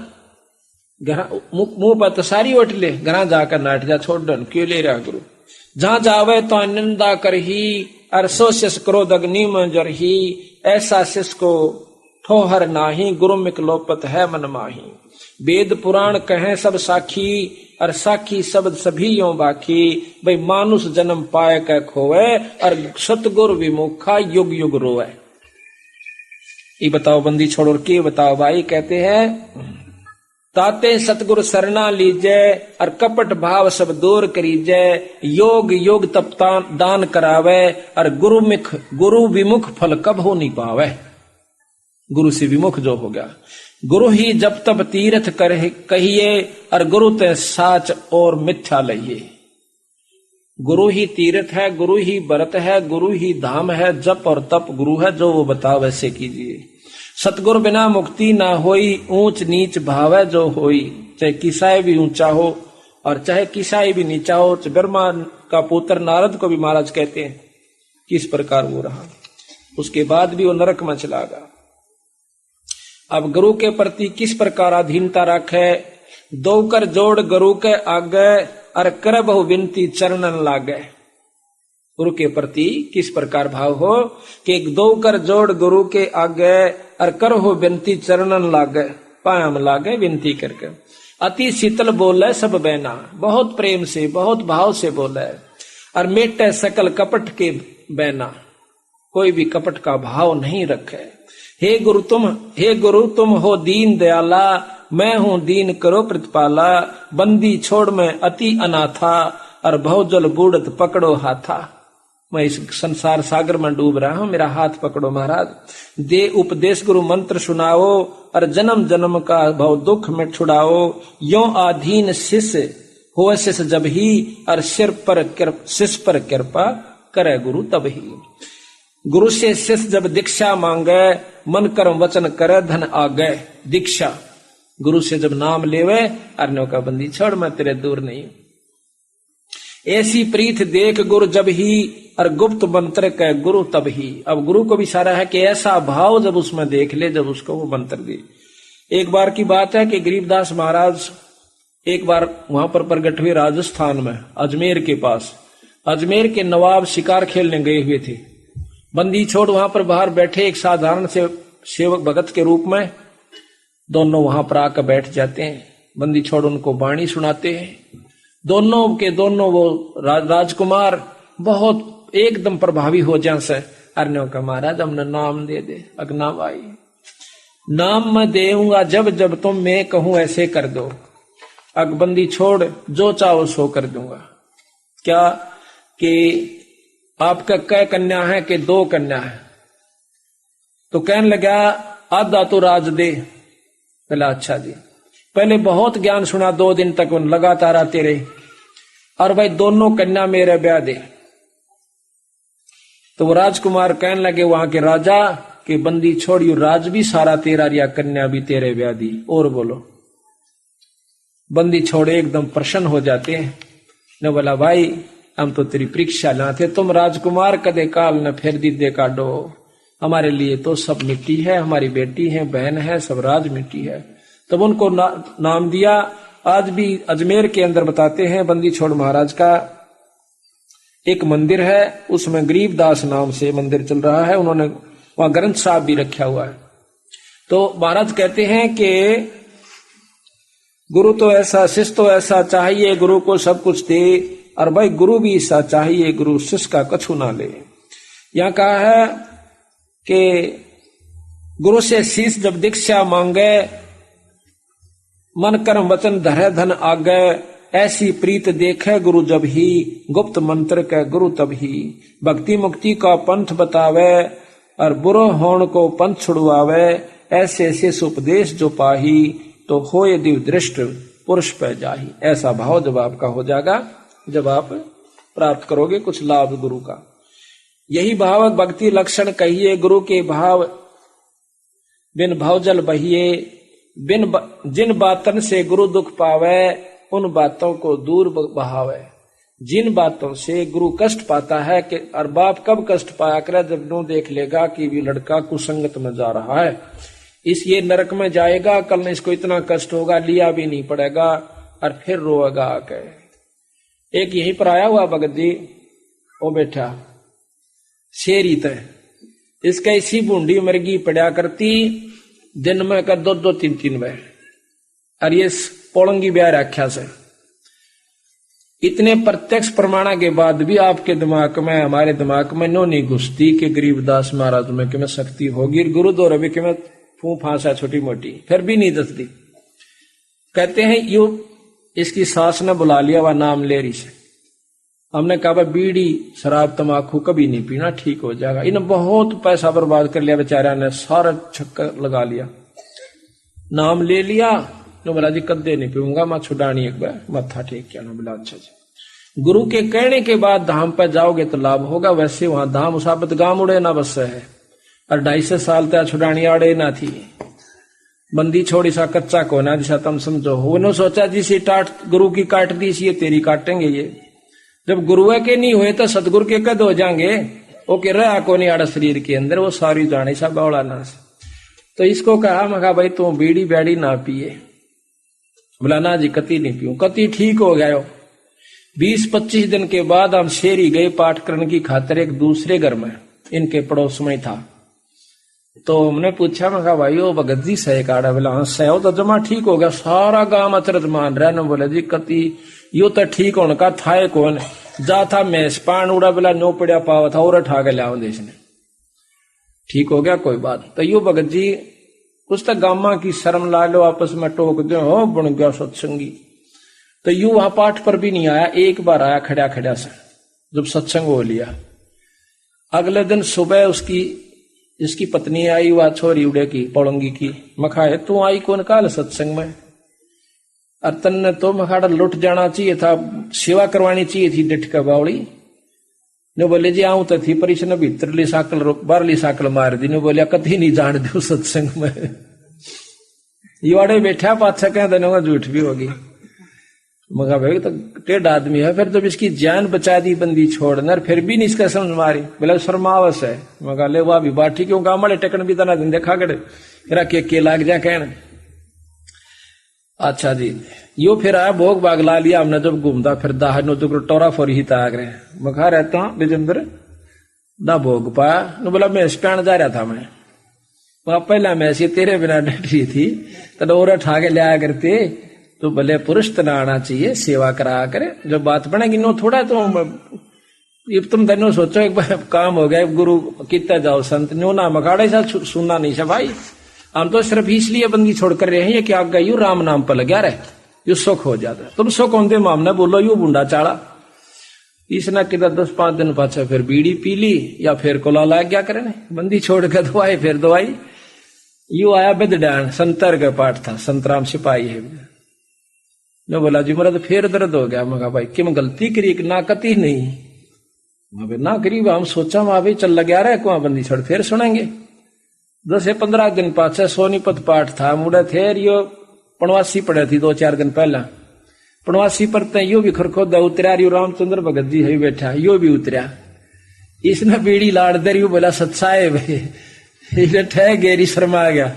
मुंह पर तो सारी ओट ले, घर जाकर नाट जा छोड़ डन, क्यों ले रहा गुरु। जहां जावे तो निंदा कर ही, और सो शिष क्रोध अग्नि में जर ही। ऐसा शिष को ठोहर नाही, गुरु मिक लोपत है मन माही। वेद पुराण कहे सब साखी, और साखी शब्द सभी यो बाकी। भाई मानुष जन्म पाए कै खोवे और सतगुर विमुखा युग युग रोए। ये बताओ बंदी छोड़ और के बताओ भाई। कहते हैं ताते सतगुरु सरना लीजे और कपट भाव सब दूर करीजे। योग योग तप दान करावे और गुरु विमुख फल कब हो नहीं पावे। गुरु से विमुख जो हो गया, गुरु ही जब तब तीर्थ करे कहिए और गुरु ते साच और मिथ्या लइए। गुरु ही तीर्थ है, गुरु ही व्रत है, गुरु ही धाम है, जप और तप गुरु है, जो वो बताओ वैसे कीजिए। सतगुरु बिना मुक्ति ना होई, ऊंच नीच भाव है जो होई। चाहे किसाई भी ऊंचा हो और चाहे किसाई भी नीचा हो। ब्रह्मा का पुत्र नारद को भी महाराज कहते हैं किस प्रकार वो रहा, उसके बाद भी वो नरक में चला गया। अब गुरु के प्रति किस प्रकार अधीनता रखे। दो कर जोड़ गुरु के आगे और कर बहु विनती चरणन लागे। गुरु के प्रति किस प्रकार भाव हो कि दो कर जोड़ गुरु के आगे और कर हो विनती चरणन लागे, पायम लागे विनती करके। अति शीतल बोले सब बैना, बहुत प्रेम से बहुत भाव से बोले और मेटे सकल कपट के बैना, कोई भी कपट का भाव नहीं रखे। हे गुरु तुम हो दीन दयाला, मैं हूं दीन करो प्रतिपाला। बंदी छोड़ मैं अति अनाथा और भवजल बूढ़त पकड़ो हाथा। मैं इस संसार सागर में डूब रहा हूं, मेरा हाथ पकड़ो महाराज। दे उपदेश गुरु मंत्र सुनाओ और जन्म जन्म का भव दुख में छुड़ाओ। यो आधीन शिष्य हो शिष्य जब ही और शिष्य पर कृपा करे गुरु तब ही। गुरु से शिष्य जब दीक्षा मांगे, मन कर्म वचन करे धन आगे। दीक्षा गुरु से जब नाम लेवे, अर्णों का बंदी छोड़ मैं तेरे दूर नहीं। ऐसी प्रीत देख गुरु जब ही और गुप्त मंत्र कह गुरु तब ही। अब गुरु को भी सारा है कि ऐसा भाव जब उसमें देख ले, जब उसको वो मंत्र दे। एक बार की बात है कि गरीबदास महाराज एक बार वहां पर प्रगट हुए राजस्थान में, अजमेर के पास। अजमेर के नवाब शिकार खेलने गए हुए थे। बंदी छोड़ वहां पर बाहर बैठे एक साधारण से सेवक भगत के रूप में, दोनों वहां पर आकर बैठ जाते हैं। बंदी छोड़ उनको वाणी सुनाते हैं। दोनों के दोनों वो राजकुमार बहुत एकदम प्रभावी हो जाए से। अर्ण्यों का महाराज हमने नाम दे दे। अगना भाई नाम मैं देऊंगा जब जब तुम मैं कहूं ऐसे कर दो। अकबंदी छोड़ जो चाहो सो कर दूंगा। क्या कि आपका कै कन्या है कि दो कन्या है? तो कहने लगा आधा तो राज दे। बोला अच्छा जी। पहले बहुत ज्ञान सुना, 2 दिन तक उन लगातार आते रहे। और भाई दोनों कन्या मेरे ब्याह दे। तो वो राजकुमार कहने लगे वहां के राजा कि बंदी छोड़ियो, राज भी सारा तेरा रिया, कन्या भी तेरे ब्याह दी। और बोलो। बंदी छोड़े एकदम प्रसन्न हो जाते हैं। ने बोला भाई हम तो तेरी परीक्षा लाते, तुम राजकुमार कदे काल न फिर दीदे काटो। हमारे लिए तो सब मिट्टी है, हमारी बेटी है, बहन है, सब राज मिट्टी है। तब उनको नाम दिया। आज भी अजमेर के अंदर बताते हैं बंदी छोड़ महाराज का एक मंदिर है, उसमें गरीबदास नाम से मंदिर चल रहा है। उन्होंने वहां ग्रंथ साहब भी रखा हुआ है। तो महाराज कहते हैं कि गुरु तो ऐसा, शिष्य तो ऐसा चाहिए, गुरु को सब कुछ दे। और भाई गुरु भी ऐसा चाहिए, गुरु शिष्य का कछु ना ले। यहां कहा है कि गुरु से शीश जब दीक्षा मांगे, मन कर्म वचन धरे धन आगे। ऐसी प्रीत देखे गुरु जब ही, गुप्त मंत्र के गुरु तब ही। भक्ति मुक्ति का पंथ बतावे और बुरो होण को पंथ छुड़वावे। ऐसे शेष उपदेश जो पाही, तो होए दिव दृष्ट पुरुष पे जाही। ऐसा भाव जब आपका हो जाएगा, जब आप प्राप्त करोगे कुछ लाभ गुरु का। यही भाव भक्ति लक्षण कहिए। गुरु के भाव बिन भवजल बहिए। जिन बातन से गुरु दुख पावे, उन बातों को दूर बहावे। जिन बातों से गुरु कष्ट पाता है कि और बाप कब कष्ट पाया करे, जब नो देख लेगा कि भी लड़का कुसंगत में जा रहा है, इस ये नरक में जाएगा, कल में इसको इतना कष्ट होगा, लिया भी नहीं पड़ेगा और फिर रोएगा आके। एक यहीं पर आया हुआ भगत जी, वो बैठा शेरी तय, इसका इसी बूंदी मरगी पड़ा करती, दिन में कर 2-2 3-3 बह। और ये पोलंगी ब्याह रख्या से इतने प्रत्यक्ष प्रमाणा के बाद भी आपके दिमाग में, हमारे दिमाग में नो नहीं घुसती कि गरीबदास महाराज में कि मैं शक्ति होगी, गुरु द्वारा भी कि मैं फू फांसा छोटी मोटी, फिर भी नहीं दसती। कहते हैं यू इसकी सास ने बुला लिया, वह नाम ले रही से। हमने कहा बीड़ी शराब तमाकू कभी नहीं पीना, ठीक हो जाएगा। इन्हें बहुत पैसा बर्बाद कर लिया बेचारा ने, सारा चक्कर लगा लिया, नाम ले लिया। नो बोला जी कदे नहीं पीऊंगा, मैं छुड़ानी एक बार मत्था टेक किया। नो बोला अच्छा जी, गुरु के कहने के बाद धाम पर जाओगे तो लाभ होगा। वैसे वहां धाम उसाबत गांव उड़े ना बस है, और 250 साल तक छुड़ानी आड़े ना थी। बंदी छोड़ी सा कच्चा कोना जिसा तुम समझो। उन्होंने सोचा जिसे टाट गुरु की काट दी सी, ये तेरी काटेंगे ये। जब गुरु के नहीं हुए तो सदगुरु के कद हो जाएंगे। वो कह रहा को नहीं आड़ा शरीर के अंदर, वो सारी जाने सा बौड़ा ना। तो इसको कहा, मैं कहा भाई तू बीड़ी बैड़ी ना पिए। बोला ना जी कति नहीं पीऊं। कति ठीक हो गया। 20-25 दिन के बाद हम शेरी गए पाठ करने की खातिर एक दूसरे घर में, इनके पड़ोस में था। तो हमने पूछा, मैं कहा भाई वो भगत जी सह काड़ा। बोला हाँ सह तो जमा ठीक हो गया। सारा गांव अचरज मान रहा है। बोले जी कति यो तो ठीक होने का था कौन जा था मैस पान उड़ा। बोला नो पड़ा पावा था और ठा के लिया देश ने, ठीक हो गया कोई बात। तो यो भगत जी कुछ तक गामा की शर्म ला लो, आपस में टोक दो, हो बन गया सत्संगी। तो यू वहां पाठ पर भी नहीं आया, एक बार आया खड़ा खड़ा से जब सत्संग हो लिया। अगले दिन सुबह उसकी जिसकी पत्नी आई, वह छोरी उड़े की पौड़ंगी की, मखा है तू आई कौन काल सत्संग में। और तन्ने तो मखाड़ा लुट जाना चाहिए था, सेवा करवानी चाहिए थी डिठ का बावड़ी। ने बोले जी आऊं तो थी पर इसने भीतरली साकल बाहरली साकल मार दी। ने बोलिया कभी नहीं जान दो सत्संग में। युवाड़े बैठा पाछा कह देने झूठ भी होगी। मगा भाई तो टेढ़ आदमी है। फिर जब इसकी जान बचा दी बंदी छोड़ना, फिर भी नहीं इसका समझ मारी। बोला शर्मावस है। मगा ले वह भी बात ठीक, क्यों गामड़े टेकन भी तना दिन देखा गड़े के लाग जा कहना। अच्छा जी यो फिर आया भोग बाग ला लिया हमने। जब घूमता फिर दाह नो तो टोरा फोरी ही ताग रहे। मखा रहता हूं विजेंद्र ना भोग पाया। न बोला मैं स्पैन जा रहा था मैं, वहां पहला मैं ऐसी तेरे बिना डट रही थी तो और ठा के लिया करते। तो भले पुरुष तना आना चाहिए, सेवा करा करे। जब बात बनेगी नो थोड़ा तो ये तुम दोनों सोचो एक बार काम हो गया, गुरु कितना जाओ संत नो ना मखाड़े सा सुनना नहीं सा भाई। हम तो सिर्फ इसलिए बंदी छोड़ कर रहे हैं ये कि आप गई राम नाम पर लगा रहे, यू सुख हो जाता। तुम सुख होते मामने बोलो यू बूंडा चाड़ा। इसने किधर 10-5 दिन पाछे फिर बीड़ी पी ली या फिर कोला लाग गया करे। बंदी छोड़ कर दवाई फिर दवाई। यू आया बिदडान, संतर का पाठ था, संतराम सिपाही है। ने बोला जी मेरा तो फिर दर्द हो गया। मैं भाई कि मैं गलती करी ना कती नहीं। वहां ना करी हम सोचा वहां भी चल लग रहा है कुआ बंदी छोड़ फिर सुनेंगे। 10-15 दिन पाछे सोनीपत पाठ था, मुड़े थे यो पणवासी पड़े थी 2-4 दिन पहला। पणवासी पर यो भी खरखोदा उतरा, यो रामचंद्र भगत जी है बैठा, यो भी उतरा। इसने बीड़ी लाड़ दे रही, बोला सत्साए भाई ठह गेरी शर्मा गया।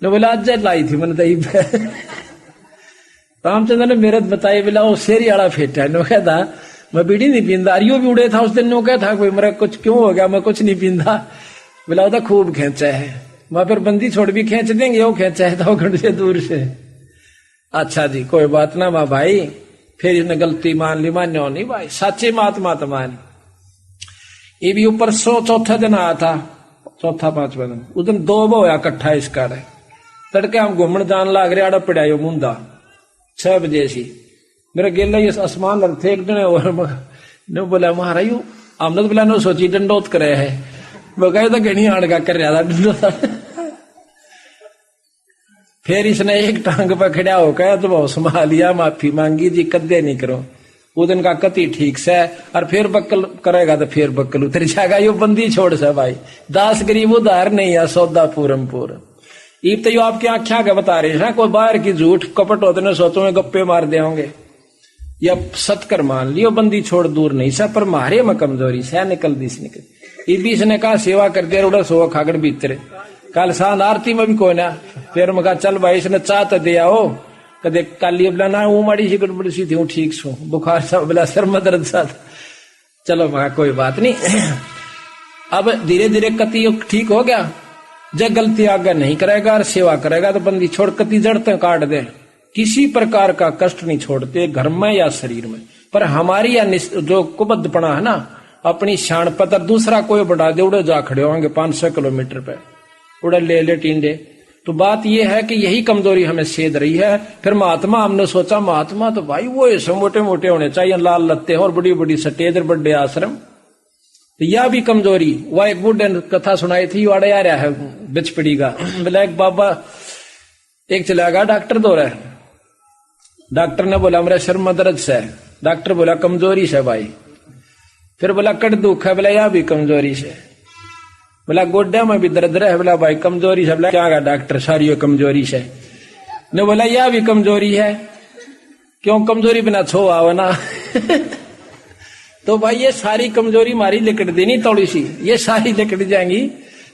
ने बोला आज लाई थी मैंने दही। रामचंद्र ने मेरे बताई, बोला वो शेरी आड़ा फेटा है। नो कहता मैं बीड़ी नहीं पींदा। यो भी उड़े था उस दिन। नो कहता कोई मेरा कुछ क्यों हो गया, मैं कुछ नहीं पींदा। बोला वो तो खूब खेचा है। वहां फिर बंदी छोड़ भी खेच देंगे, वो खेचा है तो घंटे से दूर से। अच्छा जी कोई बात ना माँ भाई। फिर इसने गलती मान ली, मान्यो नहीं भाई, सच्चे महात्मा तो मान। ये भी ऊपर 104 दिन आया था, 4-5 दिन। उस दिन 2 होया इकट्ठा इसका। तड़के हम घूमन जान लाग रहे, आड़ा पड़ा मुंदा 6 बजे सी। मेरे गेला ये आसमान लग थे एक दिन। और बोला महारा यू हमने तो बोला नो सोची डंडोत करे है। वो कहे तो घनी आड़ का कर रहा था डंडोत। फिर इसने एक टांग पर खड़ा होकर तो संभाल लिया, माफी मांगी जी कदे नहीं करो। वो दिन का कति ठीक से। और फिर बक्कल करेगा तो फिर बक्कल उतर जाएगा। यो बंदी छोड़ से भाई, दास गरीब उधार नहीं है, सौदा पूरम पूर। ईब तो यो आपकी आख्या के बता रहे हैं, कोई बाहर की झूठ कपट होते न सोचो में गप्पे मार दे होंगे या सतकर मान लियो। बंदी छोड़ दूर नहीं सा, पर मारे में कमजोरी से निकल दिस निकल। इस ने कहा सेवा कर दे उड़ा सो खागड़ भीतर। कल सांझ आरती में भी कोई ना। फिर मैं कहा चल भाई इसने चाह तो दिया हो कदे काली बोला ना वो माड़ी सी गड़बड़ी सी थी, हूँ ठीक सो बुखार सा बोला सर में दर्द सा। चलो मैं कोई बात नहीं। अब धीरे धीरे कति ठीक हो गया। जब गलती आगे नहीं करेगा और सेवा करेगा तो बंदी छोड़ कति जड़ते काट दे। किसी प्रकार का कष्ट नहीं छोड़ते, घर में या शरीर में। पर हमारी या जो कुबद्धपना है ना, अपनी शान पतर दूसरा कोई बढ़ा दे, उड़े जा खड़े होंगे 500 किलोमीटर पे, उड़े ले ले टींडे। तो बात यह है कि यही कमजोरी हमें सेध रही है। फिर महात्मा, हमने सोचा महात्मा तो भाई वो ऐसे मोटे मोटे होने चाहिए, लाल लत्ते और बड़ी बड़ी सटेज और बड़े आश्रम, तो यह भी कमजोरी। वह एक बुढ़े ने कथा सुनाई थी, वाड़े आ रहा है बिचपड़ी का, बोला एक बाबा एक चला गया डॉक्टर दो रहा। डॉक्टर ने बोला मेरा सिर में दर्द से। डॉक्टर बोला कमजोरी से भाई। फिर बोला कट दुख है, बोला यह भी कमजोरी से। बोला गोड्या में भी दर्द रहे, बोला भाई कमजोरी से। बोला क्या गा डॉक्टर, सारी कमजोरी से। ने बोला यह भी कमजोरी है, क्यों कमजोरी बिना छो आओ ना। तो भाई ये सारी कमजोरी मारी लिकट देनी थोड़ी सी, ये सारी लिकट जाएंगी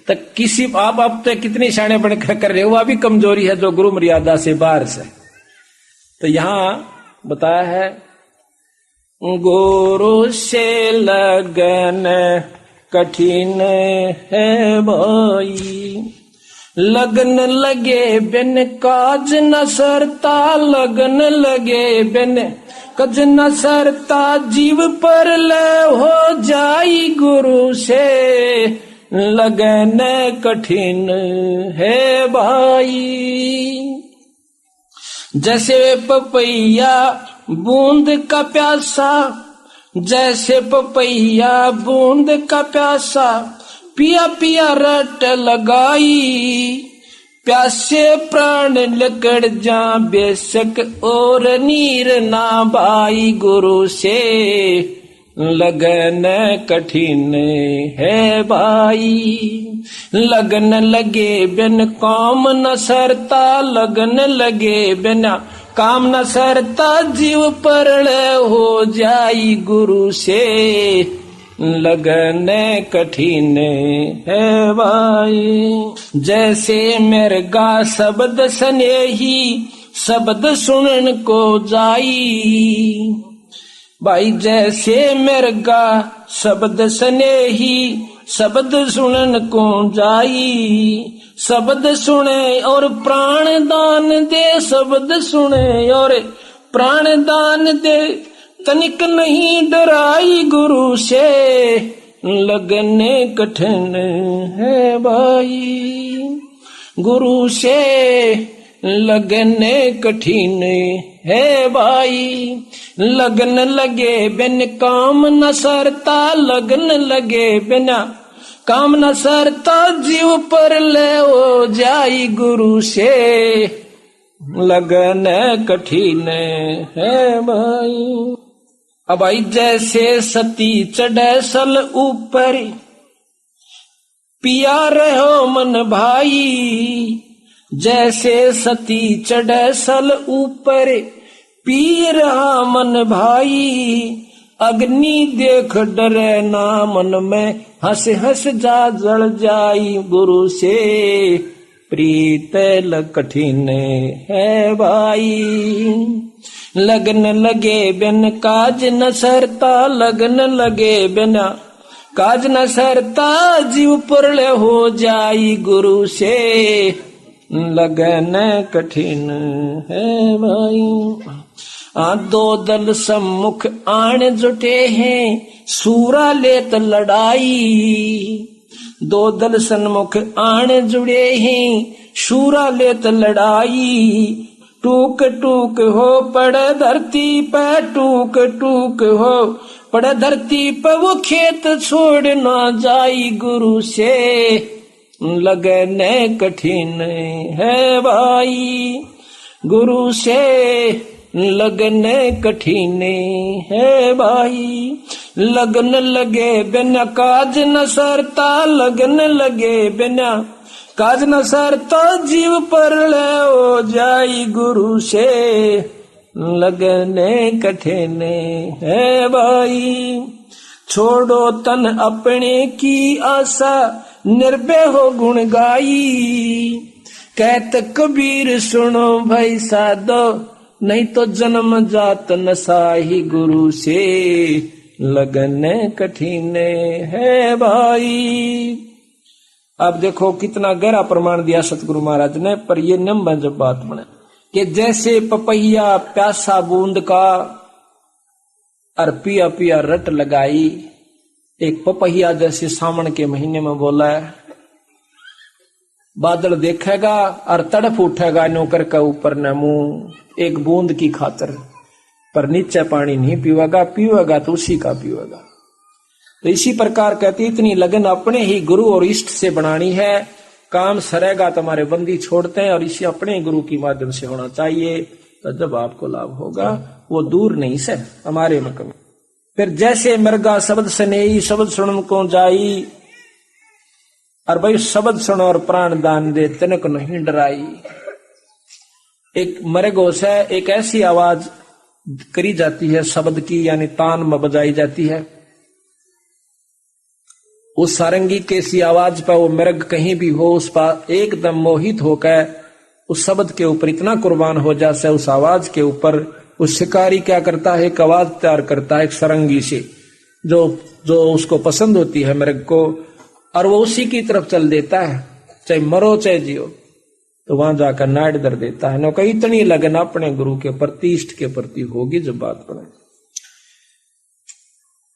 तो किसी आप तो कितनी शाने बन कर रहे हो, वह भी कमजोरी है जो गुरु मर्यादा से बाहर से। तो यहां बताया है गुरु से लगन कठिन है भाई, लगन लगे बिन काज न सरता, लगन लगे बिन कज न सरता, जीव पर ले हो जाई गुरु से लगन कठिन है भाई। जैसे पपैया बूंद का प्यासा, जैसे पपैया बूंद का प्यासा, पिया पिया रट लगाई, प्यासे प्राण लकड़ जा बेशक और नीर ना भाई, गुरु से लगन कठिन है भाई। लगन लगे बिन काम न सरता, लगन लगे बिना काम न सरता, जीव परल हो जाई गुरु से लगन कठिन है भाई। जैसे मृगा शब्द स्नेही, शब्द सुनन को जाई भाई, जैसे मृगा शब्द स्नेही, शब्द सुनन को जाई, शब्द सुने और प्राण दान दे, शब्द सुने और प्राण दान दे, तनिक नहीं डराई गुरु से लगने कठिन है भाई, गुरु से लगने कठिन है भाई। लगन लगे बिन काम न सरता, लगन लगे बिना काम न सरता, जीव पर ले हो जाई गुरु से लगन कठिन है भाई। अब आई जैसे सती चढ़े सल ऊपर, पिया रहो मन भाई, जैसे सती चढ़े सल ऊपर, पी रहा मन भाई, अग्नि देख डरे ना मन में, हंस हंस जा जल जाई गुरु से प्रीत कठिन है भाई। लगन लगे बिन काज न सरता, लगन लगे बिना काज न सरता, जीव पुरले हो जाई गुरु से लगन कठिन है भाई। दो दल सम्मुख आन जुटे हैं, सूरा लेत लड़ाई, दो दल सन्मुख आन जुड़े हैं, सूरा लेत लड़ाई, टूक टूक हो पड़े धरती पे, टूक टूक हो पड़े धरती पे, वो खेत छोड़ ना जाई गुरु से लगन कठिन है भाई, गुरु से लगन कठिन है भाई। लगन लगे बिना काज न सरता, लगन लगे बिना काज न सरता, जीव पर ले हो जाई गुरु से लगन कठिन है भाई। छोड़ो तन अपने की आशा, निर्भय हो गुण गाई, कहत कबीर सुनो भाई साधो, नहीं तो जन्म जात नसाही गुरु से लगन कठिन है भाई। अब देखो कितना गहरा प्रमाण दिया सतगुरु महाराज ने, पर ये नियम जब बात बने कि जैसे पपैया प्यासा बूंद का, और पिया पिया रट लगाई। एक पपहिया जैसे सावन के महीने में बोला है, बादल देखेगा और तड़फ उठेगा नौकर का ऊपर न मुंह एक बूंद की खातर, पर नीचे पानी नहीं पीवेगा, पीवेगा तो उसी का पीवेगा। तो इसी प्रकार कहती इतनी लगन अपने ही गुरु और इष्ट से बनानी है। काम सरेगा तुम्हारे बंदी छोड़ते हैं और इसी अपने गुरु की माध्यम से होना चाहिए, तो जब आपको लाभ होगा वो दूर नहीं से हमारे में कमी। फिर जैसे मृगा शब्द स्नेही शब्द सुन को जाई, और भाई शब्द सुनो और प्राण दान दे तनक नहीं डराई। एक मृगोश है, एक ऐसी आवाज करी जाती है शब्द की, यानी तान में बजाई जाती है। उस सारंगी के सी आवाज पर वो मृग कहीं भी हो उस पर एकदम मोहित होकर उस शब्द के ऊपर इतना कुर्बान हो जाता है, उस आवाज के ऊपर। उस शिकारी क्या करता है, एक आवाज तैयार करता है एक सारंगी से जो उसको पसंद होती है मृग को, और वो उसी की तरफ चल देता है, चाहे मरो चाहे जियो। तो वहां जाकर नाड़ दर देता है। नौका इतनी लगन अपने गुरु के प्रति इष्ट के प्रति होगी जब बात बने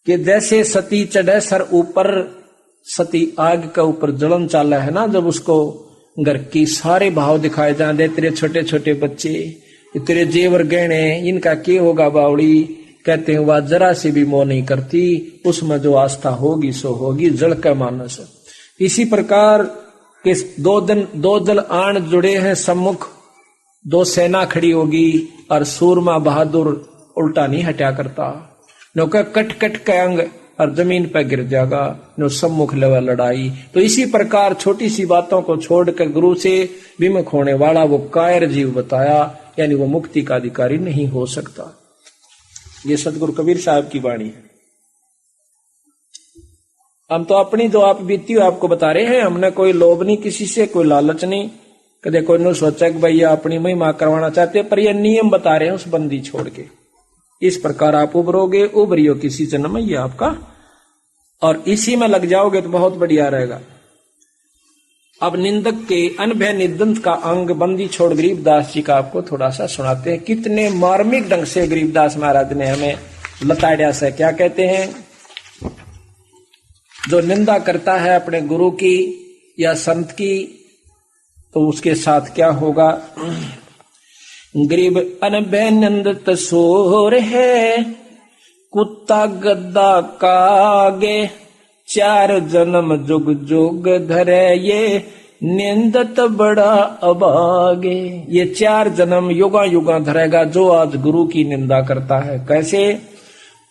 कि जैसे सती चढ़े सर ऊपर, सती आग के ऊपर जलन चाला है ना, जब उसको घर की सारे भाव दिखाए जाते, तेरे छोटे छोटे बच्चे, तेरे जेवर गहने, इनका क्या होगा बावड़ी, कहते हैं वह जरा से भी मोह नहीं करती, उसमें जो आस्था होगी सो होगी, जल का मानस। इसी प्रकार के दो दल आण जुड़े हैं सम्मुख, दो सेना खड़ी होगी और सूरमा बहादुर उल्टा नहीं हटा करता। नौका कट कट के अंग और जमीन पर गिर जाएगा, नो सम्मुख लेवा लड़ाई। तो इसी प्रकार छोटी सी बातों को छोड़कर गुरु से विमुख होने वाला वो कायर जीव बताया, यानी वो मुक्ति का अधिकारी नहीं हो सकता। ये सतगुरु कबीर साहब की वाणी है। हम तो अपनी जो आप बीती हुई आपको बता रहे हैं, हमने कोई लोभ नहीं किसी से, कोई लालच नहीं, कदे कोई ने सोचा कि भैया अपनी महिमा करवाना चाहते, पर ये नियम बता रहे हैं उस बंदी छोड़ के। इस प्रकार आप उभरोगे, उभरियो किसी जन्म में, ये आपका, और इसी में लग जाओगे तो बहुत बढ़िया रहेगा। अब निंदक के अनभय निदंत का अंग बंदी छोड़ गरीबदास जी का आपको थोड़ा सा सुनाते हैं। कितने मार्मिक ढंग से गरीबदास महाराज ने हमें लताड़िया से क्या कहते हैं। जो निंदा करता है अपने गुरु की या संत की, तो उसके साथ क्या होगा। गरीब अनभय निंदत सोर है, कुत्ता गद्दा कागे, चार जन्म जुग जुग धरे ये निंदत बड़ा अभागे। ये 4 जन्म युगा युगा धरेगा जो आज गुरु की निंदा करता है। कैसे?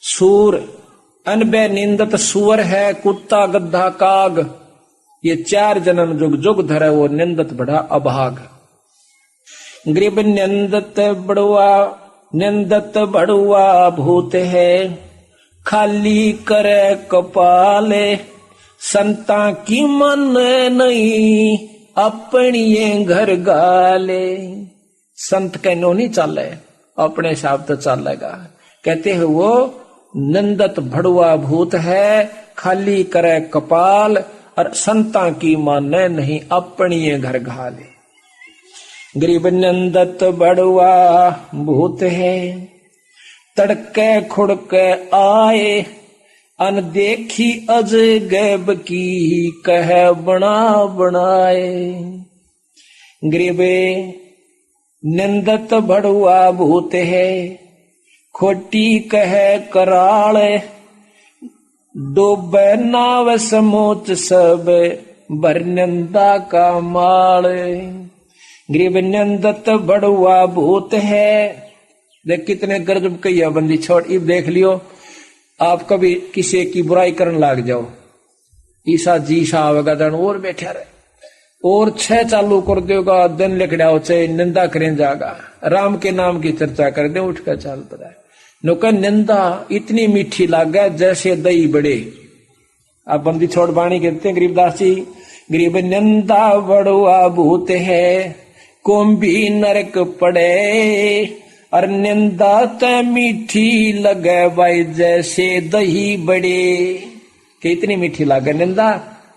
सूर अनबे निंदत सुअर है, कुत्ता गद्दा काग, ये 4 जन्म जुग जुग धरे वो निंदत बड़ा अभाग। गरीब निंदत बड़ुआ भूत है, खाली करे कपाले, संता की मन नहीं अपनी ये घर गाले। संत कहनो नहीं चाले, अपने हिसाब तो चलेगा। कहते हैं वो निंदत भड़ुआ भूत है, खाली करे कपाल, और संता की माने नहीं अपनी ये घर घाले। गरीब निंदत बड़ुआ भूत है, तड़के खुड़के आए, अनदेखी अजगैब की कह बना बनाए। गरीबे निंदत बड़ुआ भूत है, खोटी कह कराल, डूबे नाव समोच सब भर निंदा का माल। गरीब निंदत बड़ुआ भूत है, देख कितने गरजब कैया बंदी छोड़। इब देख लियो आप कभी किसी की बुराई करने लग जाओ, ईसा जी सा आवेगा दन और बैठा रहे, और 6 चालू कर देगा, दिन लिख डाओ चाहे निंदा करें जागा, राम के नाम की चर्चा कर दे, उठ कर चाल पड़ा। नौका निंदा इतनी मीठी लागे जैसे दही बड़े। आप बंदी छोड़ बाणी कहते हैं गरीबदास जी। गरीब निंदा बड़ुआ भूत है, कुंभी नरक पड़े, और निंदा ते मीठी लगे भाई जैसे दही बड़े। कि इतनी मीठी लागे निंदा,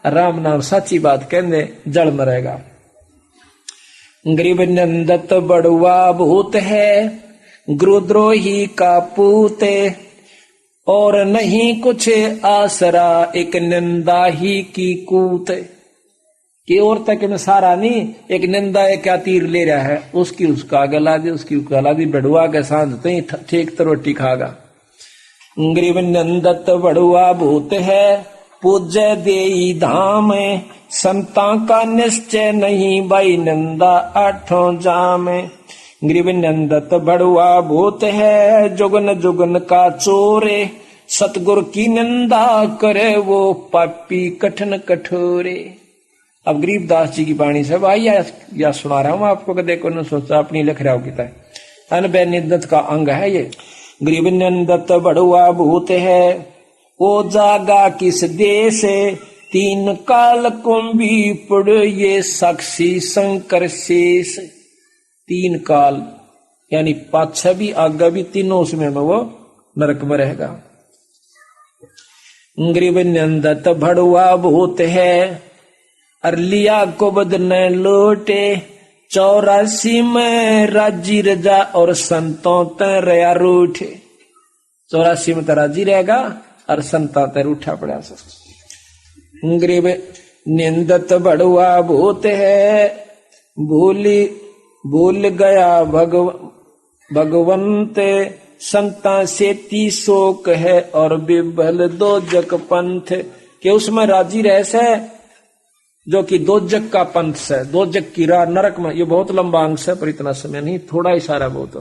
राम नाम सच्ची बात कहने जल मरेगा। गरीब निंदत बड़ुआ भूत है, गुरुद्रोही का पूत, और नहीं कुछ आसरा, एक निंदा ही की कूत। कि और तक में सारा नहीं, एक निंदा है क्या तीर ले रहा है, उसकी उसका गला दी, उसकी गला दी, बड़ुआ के सांझ तो ही ठीक तो रोटी खागा। गरीब नंदत बड़ुआ भूत है, पूज्य देई धाम, संता का निश्चय नहीं, भाई नंदा आठों जाम। गरीब नंदत बड़ुआ भूत है, जुगन जुगन का चोरे, सतगुरु की निंदा करे वो पापी कठिन कठोरे। अब गरीबदास जी की वाणी से भाई या सुना रहा हूं आपको, कि देखो न सोचा अपनी लिख रहा हो किता है। अनबे निंदत का अंग है ये। गरीब नंदत बड़ुआ भूत है, वो जागा किस देश, तीन काल कुंभी पड़ ये साक्षी शंकर शेष। तीन काल यानी पाछा भी आगा भी, तीनों उसमें में वो नरक में रहेगा। गरीब नंदत बड़ुआ भूत है, अरलिया को बदन लौटे, 84 में राजी रजा और संतों तरया रूठे। 84 में तो राजी रहेगा और संतों तर उठा पड़ा। गरीब निंदत बड़ुआ भूत है, भूल गया भगवंत, संता से ती शोक है और बिबल दो जग पंथ। के उसमें राजी रह से जो कि दो जग का पंथ है, दो जग की राह नरक में। ये बहुत लंबा अंश है पर इतना समय नहीं, थोड़ा ही सारा बहुत।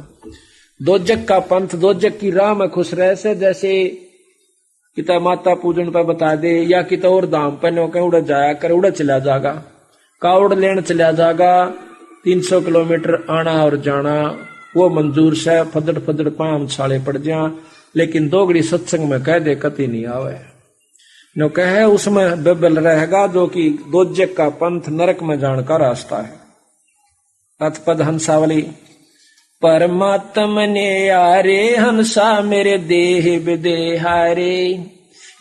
दो जग का पंथ, दो जग की राह में खुश रह से, जैसे किता माता पूजन पर बता दे, या किता और दाम पर नो कहीं उड़ जाया कर, उड़ चला जागा, कावड़ लेन चला जागा, 300 किलोमीटर आना और जाना वो मंजूर से, फदड़ फदड़ पाम छाले पड़ जा, लेकिन दोगड़ी सत्संग में कह दे कति नहीं आवे। नो कहे उसमें बेबल रहेगा, जो कि दोजक का पंथ नरक में जान का रास्ता है। अतपद हंसावली। परमात्म ने यारे हंसा मेरे देह विदेहारे,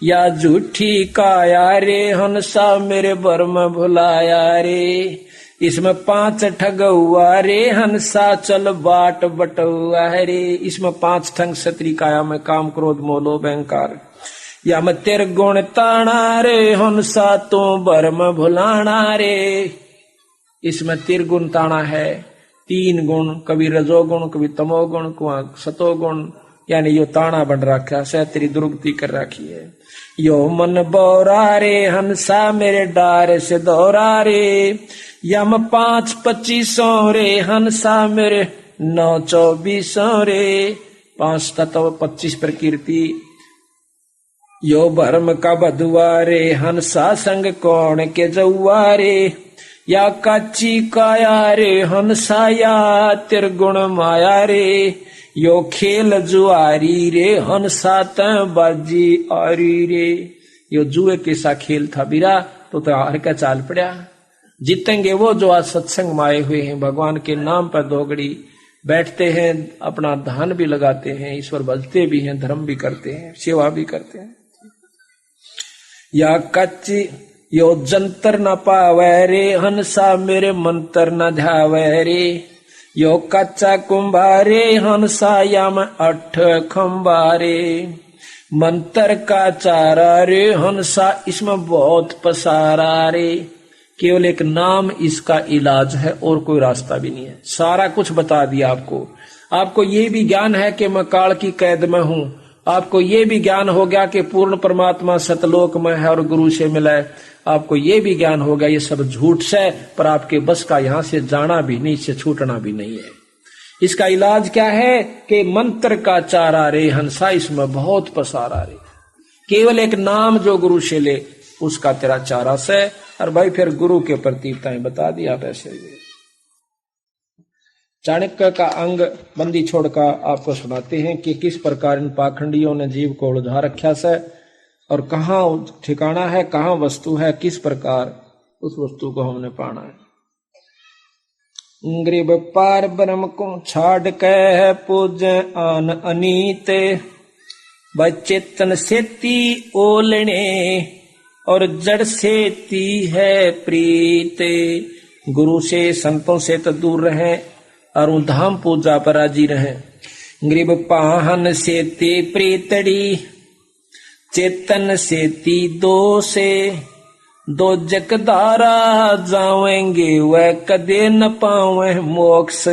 या झूठी काया रे हंसा मेरे बर्म भुलाया रे। इसमें 5 ठग हुआ रे हंसा चल बाट बटुआ रे। इसमें 5 ठग क्षत्रि काया में काम क्रोध मोलो अहंकार। या मैं तेरे गुण ताना रे हंसा तो बर्म भुलाना रे। इसमें तिरगुण ताना है, 3 गुण, कभी रजोगुण कभी तमोगुण कभी सतोगुण, यानी यो ताना बन रखा है, तेरी दुर्गति कर रखी है। यो मन बोरा रे हंसा मेरे डार से दौरा रे। यम 5-25 रे हंसा मेरे 9-24 रे। 5 तत्व 25 प्रकृति। यो भरम का बधुआरे हंसा संग कौन के जौआरे। या काची काया रे हंसा या तिरगुण माया रे। यो खेल जुआरी रे हंसा त बाजी आरी रे। यो जुए के सा खेल था बिरा तो हार का चाल पड़ा। जीतेंगे वो जो आज सत्संग में आए हुए हैं, भगवान के नाम पर दोगड़ी बैठते हैं, अपना धन भी लगाते हैं, ईश्वर भजते भी हैं, धर्म भी करते हैं, सेवा भी करते हैं। या कच्ची यो जंतर न पावे रे हंसा मेरे मंत्र न ध्यावे रे। यो कच्चा कुंभारे हंसा या मैं 8 खंबारे। मंत्र का चारा रे हंसा इसमें बहुत पसारा रे। केवल एक नाम इसका इलाज है और कोई रास्ता भी नहीं है। सारा कुछ बता दिया आपको। आपको ये भी ज्ञान है कि मैं काल की कैद में हूं। आपको ये भी ज्ञान हो गया कि पूर्ण परमात्मा सतलोक में है और गुरु से मिला है। आपको ये भी ज्ञान हो गया ये सब झूठ से, पर आपके बस का यहां से जाना भी नहीं, इससे छूटना भी नहीं है। इसका इलाज क्या है कि मंत्र का चारा रे हंसा इसमें बहुत पसारा रे। केवल एक नाम जो गुरु से ले उसका तेरा चारा से। और भाई फिर गुरु के प्रतीकताएं बता दी आप ऐसे। चाणक्य का अंग बंदी छोड़कर आपको सुनाते हैं कि किस प्रकार इन पाखंडियों ने जीव को उलझा रखा से, और कहाँ ठिकाना है, कहाँ वस्तु है, किस प्रकार उस वस्तु को हमने पाना है। गरीब पार ब्रह्म को छाड़ के पूज आन अनीत। चेतन सेती ओलने और जड़ सेती है प्रीत। गुरु से संतों से तो दूर रहे और धाम पूजा पर राजी रहे। गरीब पाहन से ते प्रीतड़ी चेतन से ती दो से दो जकदारा जावेंगे वह कदे न पावे मोक्ष।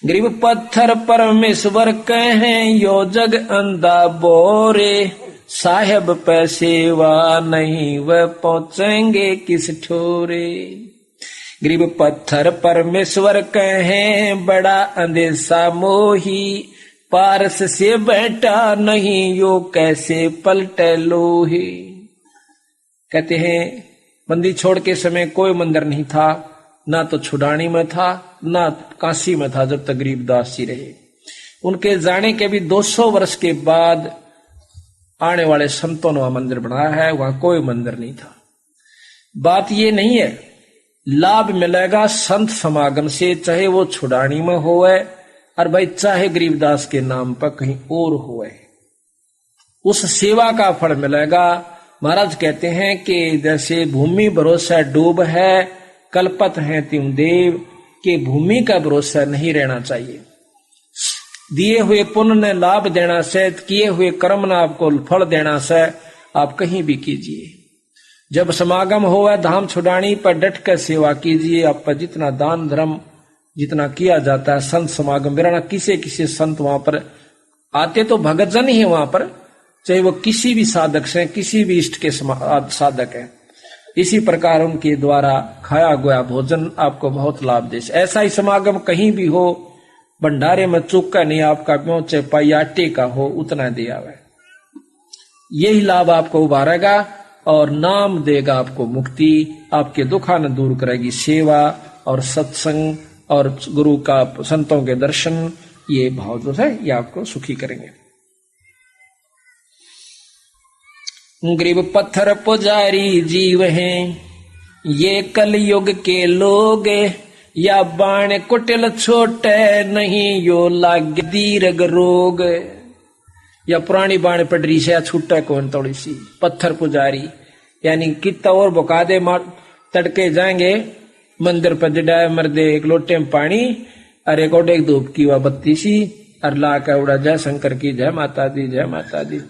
गरीब पत्थर परमेश्वर कहें यो जग अंधा बोरे, साहेब पैसेवा नहीं वह पहुंचेंगे किस ठोरे। गरीब पत्थर परमेश्वर कहें बड़ा अंदेशा मोही, पारस से बैठा नहीं यो कैसे पलटे लोहे। कहते हैं बंदी छोड़ के समय कोई मंदिर नहीं था, ना तो छुड़ानी में था ना काशी में था जब तक गरीबदास जी रहे। उनके जाने के भी 200 वर्ष के बाद आने वाले संतों ने वहां मंदिर बनाया है, वहां कोई मंदिर नहीं था। बात ये नहीं है, लाभ मिलेगा संत समागम से, चाहे वो छुड़ानी में होवे और भाई चाहे गरीबदास के नाम पर कहीं और होवे, उस सेवा का फल मिलेगा। महाराज कहते हैं कि जैसे भूमि भरोसा डूब है, कल्पत है त्यों देव, के भूमि का भरोसा नहीं रहना चाहिए। दिए हुए पुण्य ने लाभ देना से, किए हुए कर्म ने आपको फल देना से, आप कहीं भी कीजिए। जब समागम हो धाम छुड़ानी पर डट कर सेवा कीजिए। आप पर जितना दान धर्म जितना किया जाता है, संत समागम बिराना किसी किसी संत वहां पर आते तो भगत जन ही वहां पर, चाहे वो किसी भी साधक से, किसी भी इष्ट के साधक है। इसी प्रकार उनके द्वारा खाया गया भोजन आपको बहुत लाभ दे। ऐसा ही समागम कहीं भी हो, भंडारे में चूका नहीं आपका क्यों, चाहे पाई आटे का हो उतना दे आवे, यही लाभ आपको उभारेगा और नाम देगा आपको मुक्ति, आपके दुखा न दूर करेगी सेवा और सत्संग और गुरु का संतों के दर्शन। ये भाव जो है ये आपको सुखी करेंगे। गरीब पत्थर पुजारी जीव हैं ये कलयुग के लोग, या बाण कुटिल छोटे नहीं यो लाग दीर्घ रोग। या पुरानी बाण पडरी से छूटा कौन थोड़ी सी। पत्थर पुजारी यानी कितना और बुका दे, तड़के जाएंगे मंदिर पर जडाए मर्दे एक लोटे में पानी और एक और एक धूप की वह बत्ती सी और ला कर उड़ा जय शंकर की जय माता दी जय माता दी।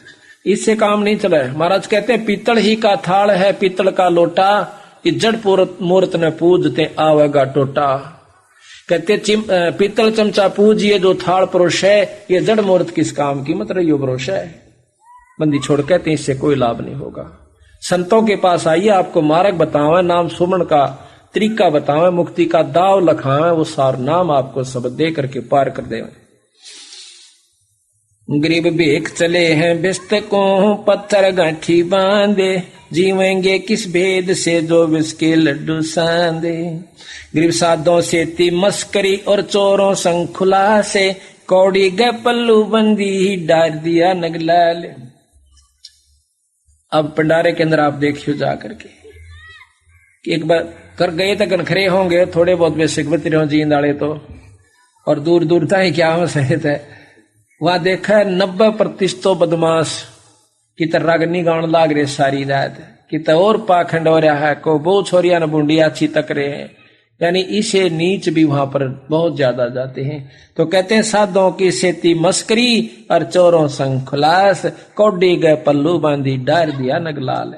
इससे काम नहीं चला है। महाराज कहते हैं पीतल ही का थाल है पीतल का लोटा, जड़ मूर्त ने पूजते आवेगा टोटा। कहते पीतल चमचा पूजिए जो थाल पुरुष है, ये जड़ मूर्त किस काम की, मतलब यो भरोसा है। बंदी छोड़ कहते इससे कोई लाभ नहीं होगा। संतों के पास आइए, आपको मार्ग बतावे, नाम सुमरण का तरीका बतावे, मुक्ति का दाव लखावे, वो सार नाम आपको सब दे करके पार कर दे। गरीब बेख चले हैं बिस्त को पत्थर गांठी बांधे, जीवेंगे किस भेद से जो विष के लड्डू सांदे। गरीब साधों से ती मस्करी और चोरों संग खुला से, कौड़ी गए पल्लू बंदी ही डार दिया नगलाल। अब भंडारे के अंदर आप देखियो जा करके कि एक बार कर गए तो कनखरे होंगे, थोड़े बहुत बेसिक बती रहो जींद आले तो, और दूर दूर तक क्या हो सहित है। वहां देखा 90% तो बदमाश कि रागनी गाउन लाग रहे सारी रात, कि और पाखंड हो रहा है, को बहु छोरिया न बूंदी अच्छी तक रहे हैं, यानी इसे नीच भी वहां पर बहुत ज्यादा जाते हैं। तो कहते हैं साधों की सेती मस्करी और चोरों संग खुलास, कौडी गए पल्लू बांधी डार दिया नगलाल।